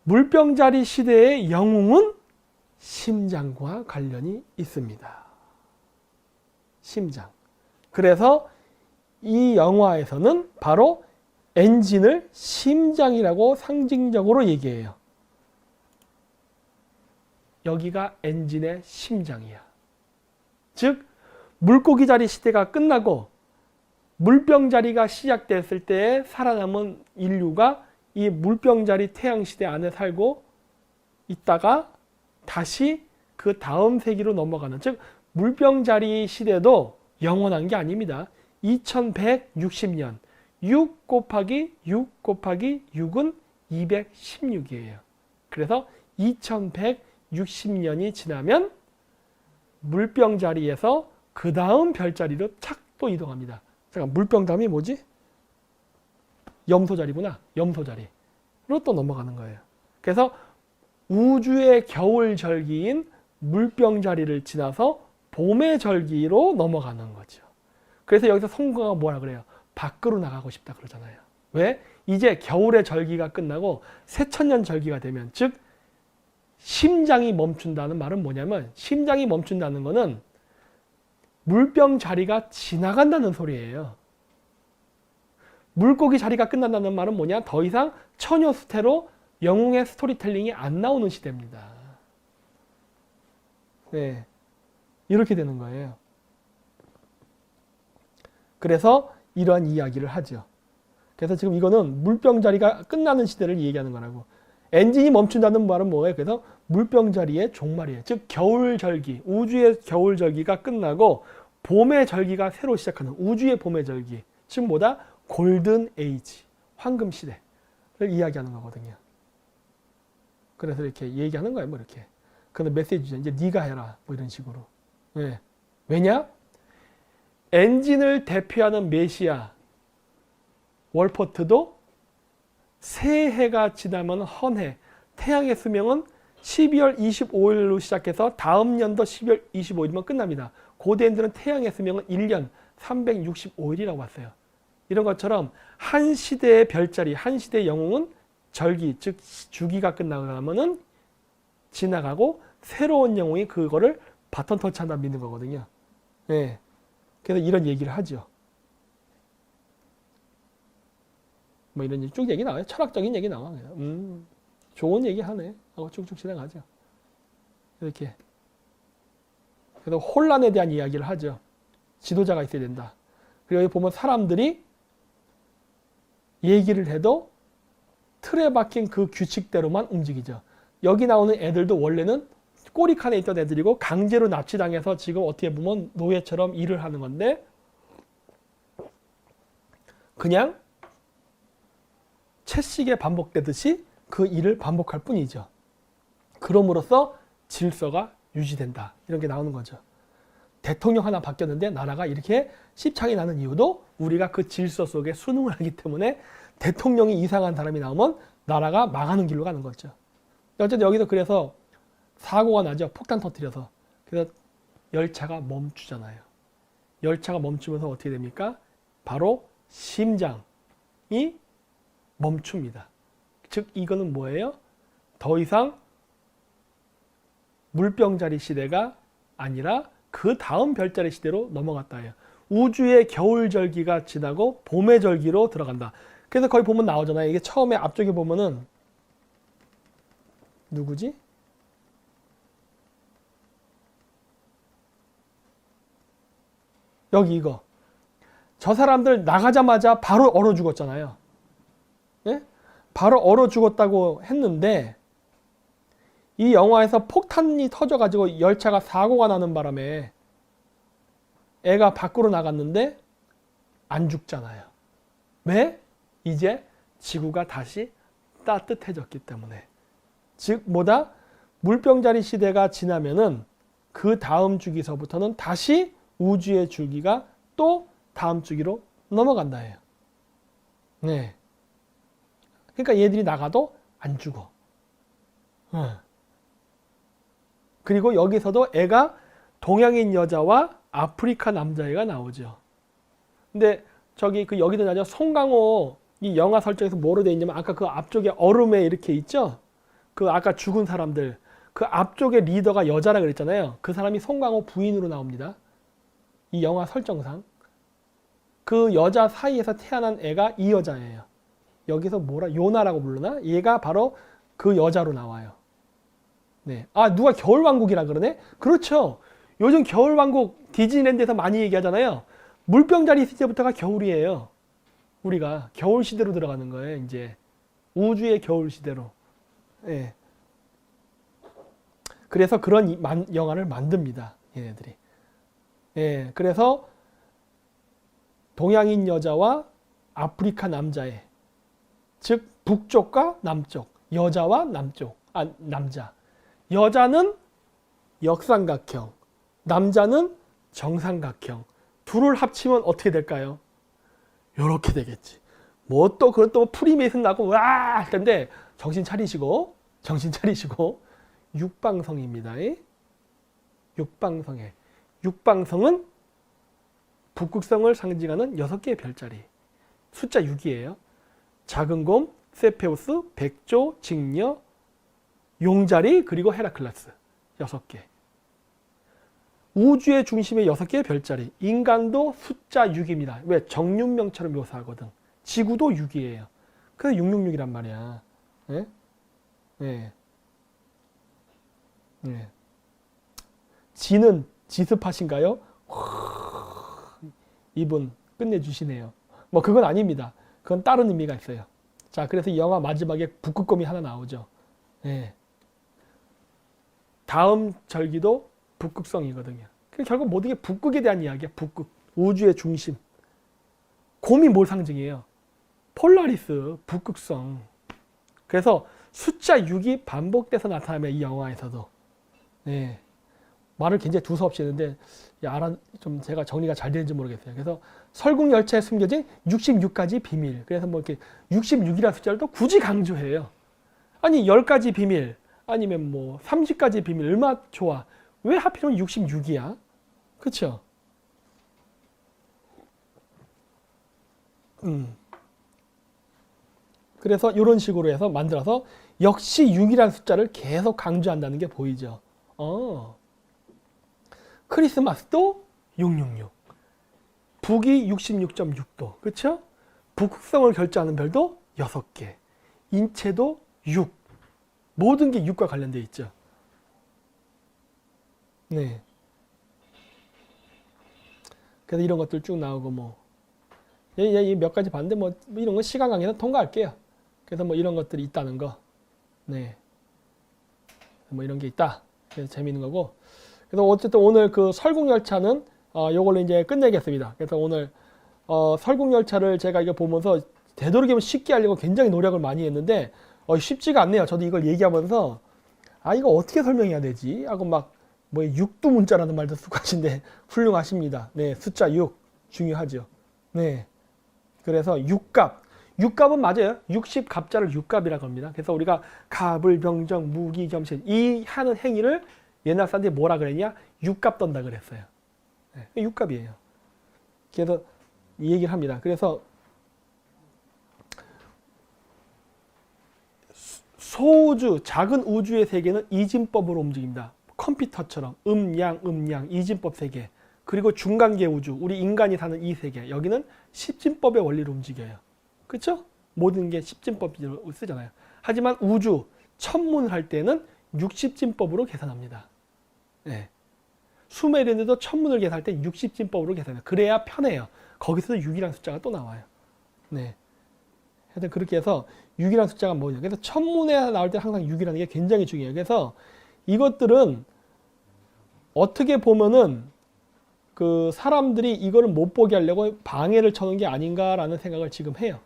물병자리 시대의 영웅은 심장과 관련이 있습니다. 심장. 그래서 이 영화에서는 바로 엔진을 심장이라고 상징적으로 얘기해요. 여기가 엔진의 심장이야. 즉 물고기 자리 시대가 끝나고 물병자리가 시작됐을 때 살아남은 인류가 이 물병자리 태양시대 안에 살고 있다가 다시 그 다음 세기로 넘어가는, 즉 물병자리 시대도 영원한 게 아닙니다. 2160년 6 곱하기 6 곱하기 6은 216이에요. 그래서 2160년이 지나면 물병자리에서 그 다음 별자리로 착 또 이동합니다. 잠깐, 물병 다음이 뭐지? 염소자리구나. 염소자리로 또 넘어가는 거예요. 그래서 우주의 겨울 절기인 물병자리를 지나서 봄의 절기로 넘어가는 거죠. 그래서 여기서 성경가 뭐라 그래요? 밖으로 나가고 싶다 그러잖아요. 왜? 이제 겨울의 절기가 끝나고 새천년 절기가 되면, 즉 심장이 멈춘다는 말은 뭐냐면, 심장이 멈춘다는 거는 물병 자리가 지나간다는 소리예요. 물고기 자리가 끝난다는 말은 뭐냐? 더 이상 처녀 수태로 영웅의 스토리텔링이 안 나오는 시대입니다. 네, 이렇게 되는 거예요. 그래서 이러한 이야기를 하죠. 그래서 지금 이거는 물병 자리가 끝나는 시대를 얘기하는 거라고. 엔진이 멈춘다는 말은 뭐예요? 그래서 물병자리의 종말이에요. 즉 겨울 절기, 우주의 겨울 절기가 끝나고 봄의 절기가 새로 시작하는 우주의 봄의 절기. 즉 뭐다? 골든 에이지, 황금 시대를 이야기하는 거거든요. 그래서 이렇게 얘기하는 거예요. 뭐 이렇게. 그런데 메시지죠. 이제 네가 해라. 뭐 이런 식으로. 네. 왜냐? 엔진을 대표하는 메시아 월포트도 새해가 지나면 헌해. 태양의 수명은 12월 25일로 시작해서 다음 년도 12월 25일이면 끝납니다. 고대인들은 태양의 수명은 1년 365일이라고 봤어요. 이런 것처럼 한 시대의 별자리, 한 시대의 영웅은 절기, 즉 주기가 끝나면은 지나가고 새로운 영웅이 그거를 바톤 터치한다 믿는 거거든요. 네. 그래서 이런 얘기를 하죠. 뭐 이런 쭉 얘기 나와요. 철학적인 얘기 나와요. 좋은 얘기 하네 하고 쭉쭉 지나가죠. 이렇게. 그래서 혼란에 대한 이야기를 하죠. 지도자가 있어야 된다. 그리고 여기 보면 사람들이 얘기를 해도 틀에 박힌 그 규칙대로만 움직이죠. 여기 나오는 애들도 원래는 꼬리칸에 있던 애들이고 강제로 납치당해서 지금 어떻게 보면 노예처럼 일을 하는 건데 그냥 채식에 반복되듯이 그 일을 반복할 뿐이죠. 그럼으로써 질서가 유지된다. 이런 게 나오는 거죠. 대통령 하나 바뀌었는데 나라가 이렇게 씹창이 나는 이유도 우리가 그 질서 속에 순응을 하기 때문에 대통령이 이상한 사람이 나오면 나라가 망하는 길로 가는 거죠. 어쨌든 여기서 그래서 사고가 나죠. 폭탄 터뜨려서. 그래서 열차가 멈추잖아요. 열차가 멈추면서 어떻게 됩니까? 바로 심장이 멈춥니다. 즉 이거는 뭐예요? 더 이상 물병자리 시대가 아니라 그 다음 별자리 시대로 넘어갔다 해요. 우주의 겨울절기가 지나고 봄의 절기로 들어간다. 그래서 거기 보면 나오잖아요. 이게 처음에 앞쪽에 보면은 누구지? 여기 이거. 저 사람들 나가자마자 바로 얼어 죽었잖아요. 예? 바로 얼어 죽었다고 했는데 이 영화에서 폭탄이 터져가지고 열차가 사고가 나는 바람에 애가 밖으로 나갔는데 안 죽잖아요. 왜? 이제 지구가 다시 따뜻해졌기 때문에. 즉 뭐다? 물병자리 시대가 지나면은 그 다음 주기서부터는 다시 우주의 주기가 또 다음 주기로 넘어간다 해요. 네. 그러니까 얘들이 나가도 안 죽어. 그리고 여기서도 애가 동양인 여자와 아프리카 남자애가 나오죠. 근데 저기 그 여기도 나죠. 송강호 이 영화 설정에서 뭐로 돼 있냐면 아까 그 앞쪽에 얼음에 이렇게 있죠. 그 아까 죽은 사람들 그 앞쪽에 리더가 여자라 그랬잖아요. 그 사람이 송강호 부인으로 나옵니다. 이 영화 설정상 그 여자 사이에서 태어난 애가 이 여자예요. 여기서 뭐라 요나라고 부르나? 얘가 바로 그 여자로 나와요. 네. 아 누가 겨울왕국이라 그러네? 그렇죠. 요즘 겨울왕국 디즈니랜드에서 많이 얘기하잖아요. 물병자리 있을 때부터가 겨울이에요. 우리가 겨울 시대로 들어가는 거예요. 이제 우주의 겨울 시대로. 네. 그래서 그런 영화를 만듭니다. 얘네들이. 예, 그래서 동양인 여자와 아프리카 남자애, 즉 북쪽과 남쪽, 여자와 남자. 여자는 역삼각형, 남자는 정삼각형. 둘을 합치면 어떻게 될까요? 요렇게 되겠지. 뭐 또 그런 또 프리메이슨 나고 와 할 텐데 정신 차리시고 육방성입니다. 육방성에. 육방성은 북극성을 상징하는 6개의 별자리. 숫자 6이에요. 작은 곰, 세페우스, 백조, 직녀, 용자리, 그리고 헤라클레스. 6개. 우주의 중심에 6개의 별자리. 인간도 숫자 6입니다. 왜? 정육명처럼 묘사하거든. 지구도 6이에요. 그래서 666이란 말이야. 네? 네. 네. 지는 지스팟인가요? 이분 끝내주시네요. 뭐 그건 아닙니다. 그건 다른 의미가 있어요. 자, 그래서 이 영화 마지막에 북극곰이 하나 나오죠. 네. 다음 절기도 북극성이거든요. 결국 모든 게 북극에 대한 이야기야. 북극. 우주의 중심. 곰이 뭘 상징해요? 폴라리스, 북극성. 그래서 숫자 6이 반복돼서 나타나면 이 영화에서도. 네. 말을 굉장히 두서없이 했는데 좀 제가 정리가 잘 되는지 모르겠어요. 그래서 설국열차에 숨겨진 66가지 비밀. 그래서 뭐 이렇게 66이라는 숫자를 또 굳이 강조해요. 아니 10가지 비밀 아니면 뭐 30가지 비밀 얼마나 좋아. 왜 하필이면 66이야? 그렇죠? 그래서 이런 식으로 해서 만들어서 역시 6이라는 숫자를 계속 강조한다는 게 보이죠. 크리스마스도 666. 북이 66.6도. 그렇죠? 북극성을 결정하는 별도 6개. 인체도 6. 모든 게 6과 관련되어 있죠. 네. 그래서 이런 것들 쭉 나오고 뭐 몇 가지 봤는데 뭐 이런 거 시간 관계에서 통과할게요. 그래서 뭐 이런 것들이 있다는 거. 네. 뭐 이런 게 있다. 그래서 재미있는 거고. 그래서 어쨌든 오늘 그 설국열차는 요걸로 이제 끝내겠습니다. 그래서 오늘 설국열차를 제가 이거 보면서 되도록이면 쉽게 하려고 굉장히 노력을 많이 했는데 쉽지가 않네요. 저도 이걸 얘기하면서 이거 어떻게 설명해야 되지? 하고 막 뭐 육두 문자라는 말도 쓰고 하신데 훌륭하십니다. 네, 숫자 6 중요하죠. 네, 그래서 육갑. 육갑은 맞아요. 60갑자를 육갑이라고 합니다. 그래서 우리가 갑을 병정 무기 겸신 이 하는 행위를 옛날 사람들이 뭐라 그랬냐? 육갑 떤다 그랬어요. 네, 육갑이에요. 그래서 이 얘기를 합니다. 그래서 소우주, 작은 우주의 세계는 이진법으로 움직입니다. 컴퓨터처럼 음양, 이진법 세계. 그리고 중간계 우주, 우리 인간이 사는 이 세계. 여기는 십진법의 원리로 움직여요. 그렇죠? 모든 게 십진법으로 쓰잖아요. 하지만 우주, 천문을 할 때는 육십진법으로 계산합니다. 네. 수메르인들도 천문을 계산할 때 육십진법으로 계산해요. 그래야 편해요. 거기서도 6이라는 숫자가 또 나와요. 네. 하여튼 그렇게 해서 6이라는 숫자가 뭐냐. 그래서 천문에 나올 때 항상 6이라는 게 굉장히 중요해요. 그래서 이것들은 어떻게 보면은 그 사람들이 이거를 못 보게 하려고 방해를 쳐놓은 게 아닌가라는 생각을 지금 해요.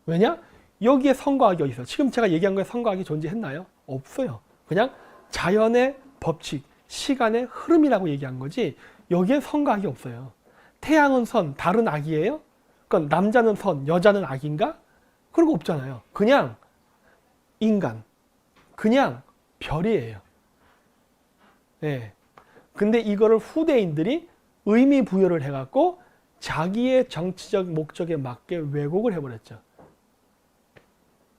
왜냐? 여기에 선과학이 어디 있어요? 지금 제가 얘기한 거에 선과학이 존재했나요? 없어요. 그냥 자연의 법칙, 시간의 흐름이라고 얘기한 거지 여기에 선과학이 없어요. 태양은 선, 달은 악이에요? 그러니까 남자는 선, 여자는 악인가? 그런 거 없잖아요. 그냥 인간, 그냥 별이에요. 네. 근데 이거를 후대인들이 의미 부여를 해갖고 자기의 정치적 목적에 맞게 왜곡을 해버렸죠.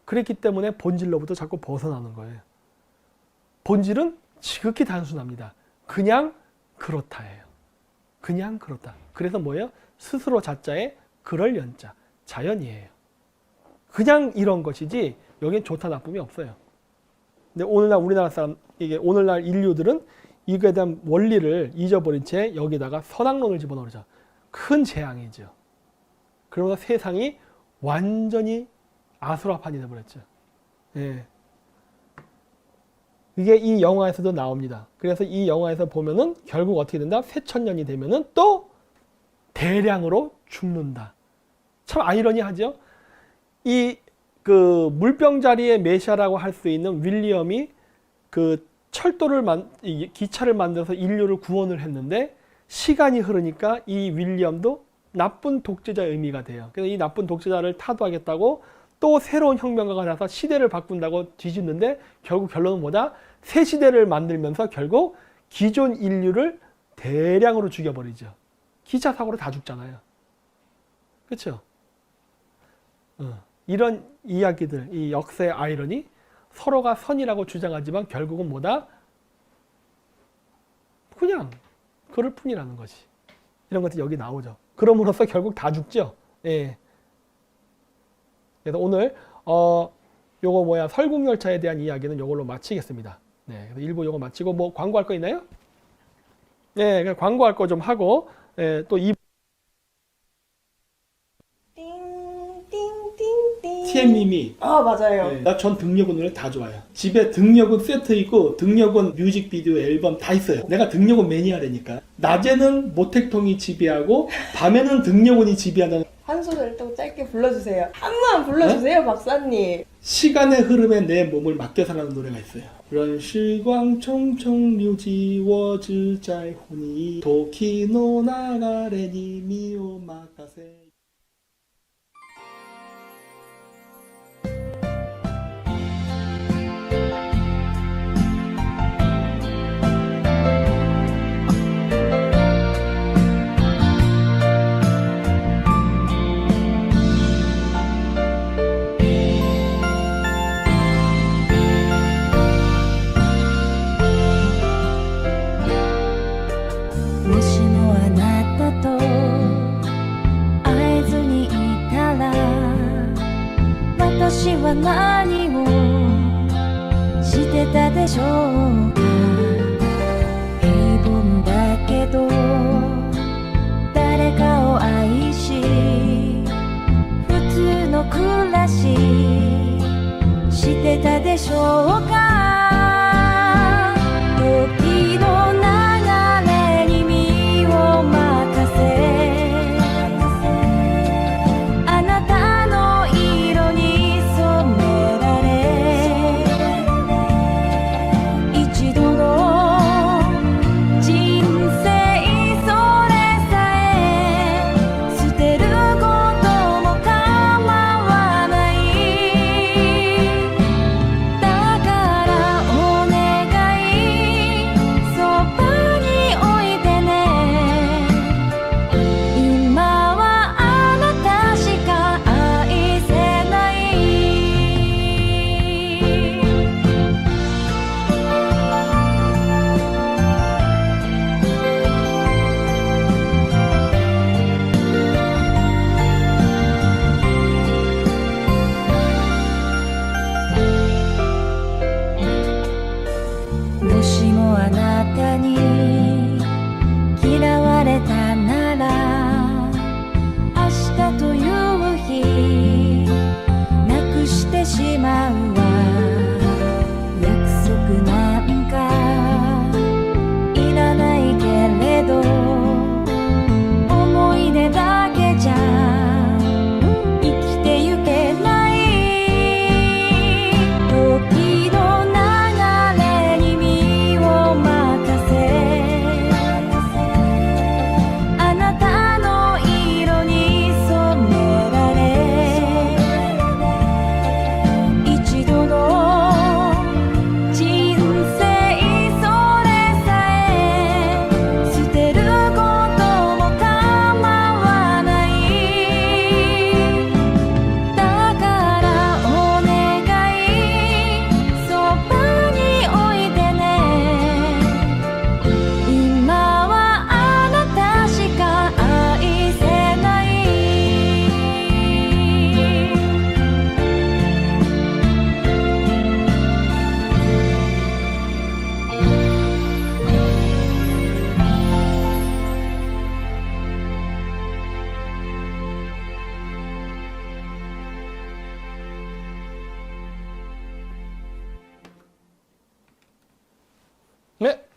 그랬기 때문에 본질로부터 자꾸 벗어나는 거예요. 본질은 지극히 단순합니다. 그냥 그렇다예요. 그냥 그렇다. 그래서 뭐예요? 스스로 자자에 그럴 연자, 자연이에요. 그냥 이런 것이지 여긴 좋다 나쁨이 없어요. 근데 오늘날 우리나라 사람, 이게 오늘날 인류들은 이거에 대한 원리를 잊어버린 채 여기다가 선악론을 집어넣으죠. 큰 재앙이죠. 그러면서 세상이 완전히 아수라판이 되어버렸죠. 예. 이게 이 영화에서도 나옵니다. 그래서 이 영화에서 보면은 결국 어떻게 된다? 새천년이 되면은 또 대량으로 죽는다. 참 아이러니하죠? 이 그 물병자리의 메시아라고 할 수 있는 윌리엄이 그 기차를 만들어서 인류를 구원을 했는데 시간이 흐르니까 이 윌리엄도 나쁜 독재자의 의미가 돼요. 그래서 이 나쁜 독재자를 타도하겠다고 또 새로운 혁명가가 나서 시대를 바꾼다고 뒤집는데 결국 결론은 뭐다? 새 시대를 만들면서 결국 기존 인류를 대량으로 죽여버리죠. 기차 사고로 다 죽잖아요. 그렇죠? 이런 이야기들, 이 역사의 아이러니, 서로가 선이라고 주장하지만 결국은 뭐다? 그냥 그럴 뿐이라는 것이. 이런 것들이 여기 나오죠. 그럼으로써 결국 다 죽죠. 예. 그래서 오늘 요거 설국열차에 대한 이야기는 요걸로 마치겠습니다. 네, 그래서 일부 요거 마치고 뭐 광고할 거 있나요? 네, 그냥 광고할 거 좀 하고 또 TM님이 맞아요. 나 전 등려군 노래 다 좋아요. 집에 등려군 세트 있고 등려군 뮤직비디오 앨범 다 있어요. 내가 등려군 매니아라니까. 낮에는 모택통이 지배하고 밤에는 등려군이 지배한다는. 한 소절 또 짧게 불러주세요. 한 번 불러주세요, 박사님. 시간의 흐름에 내 몸을 맡겨서라는 노래가 있어요. 人时光匆匆流记我只在乎你時の流れに身を任せもしもあなたと会えずにいたら私は何をしてたでしょうか平凡だけど誰かを愛し普通の暮らししてたでしょうか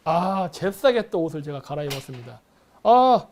아, 잽싸게 또 옷을 제가 갈아입었습니다. 아,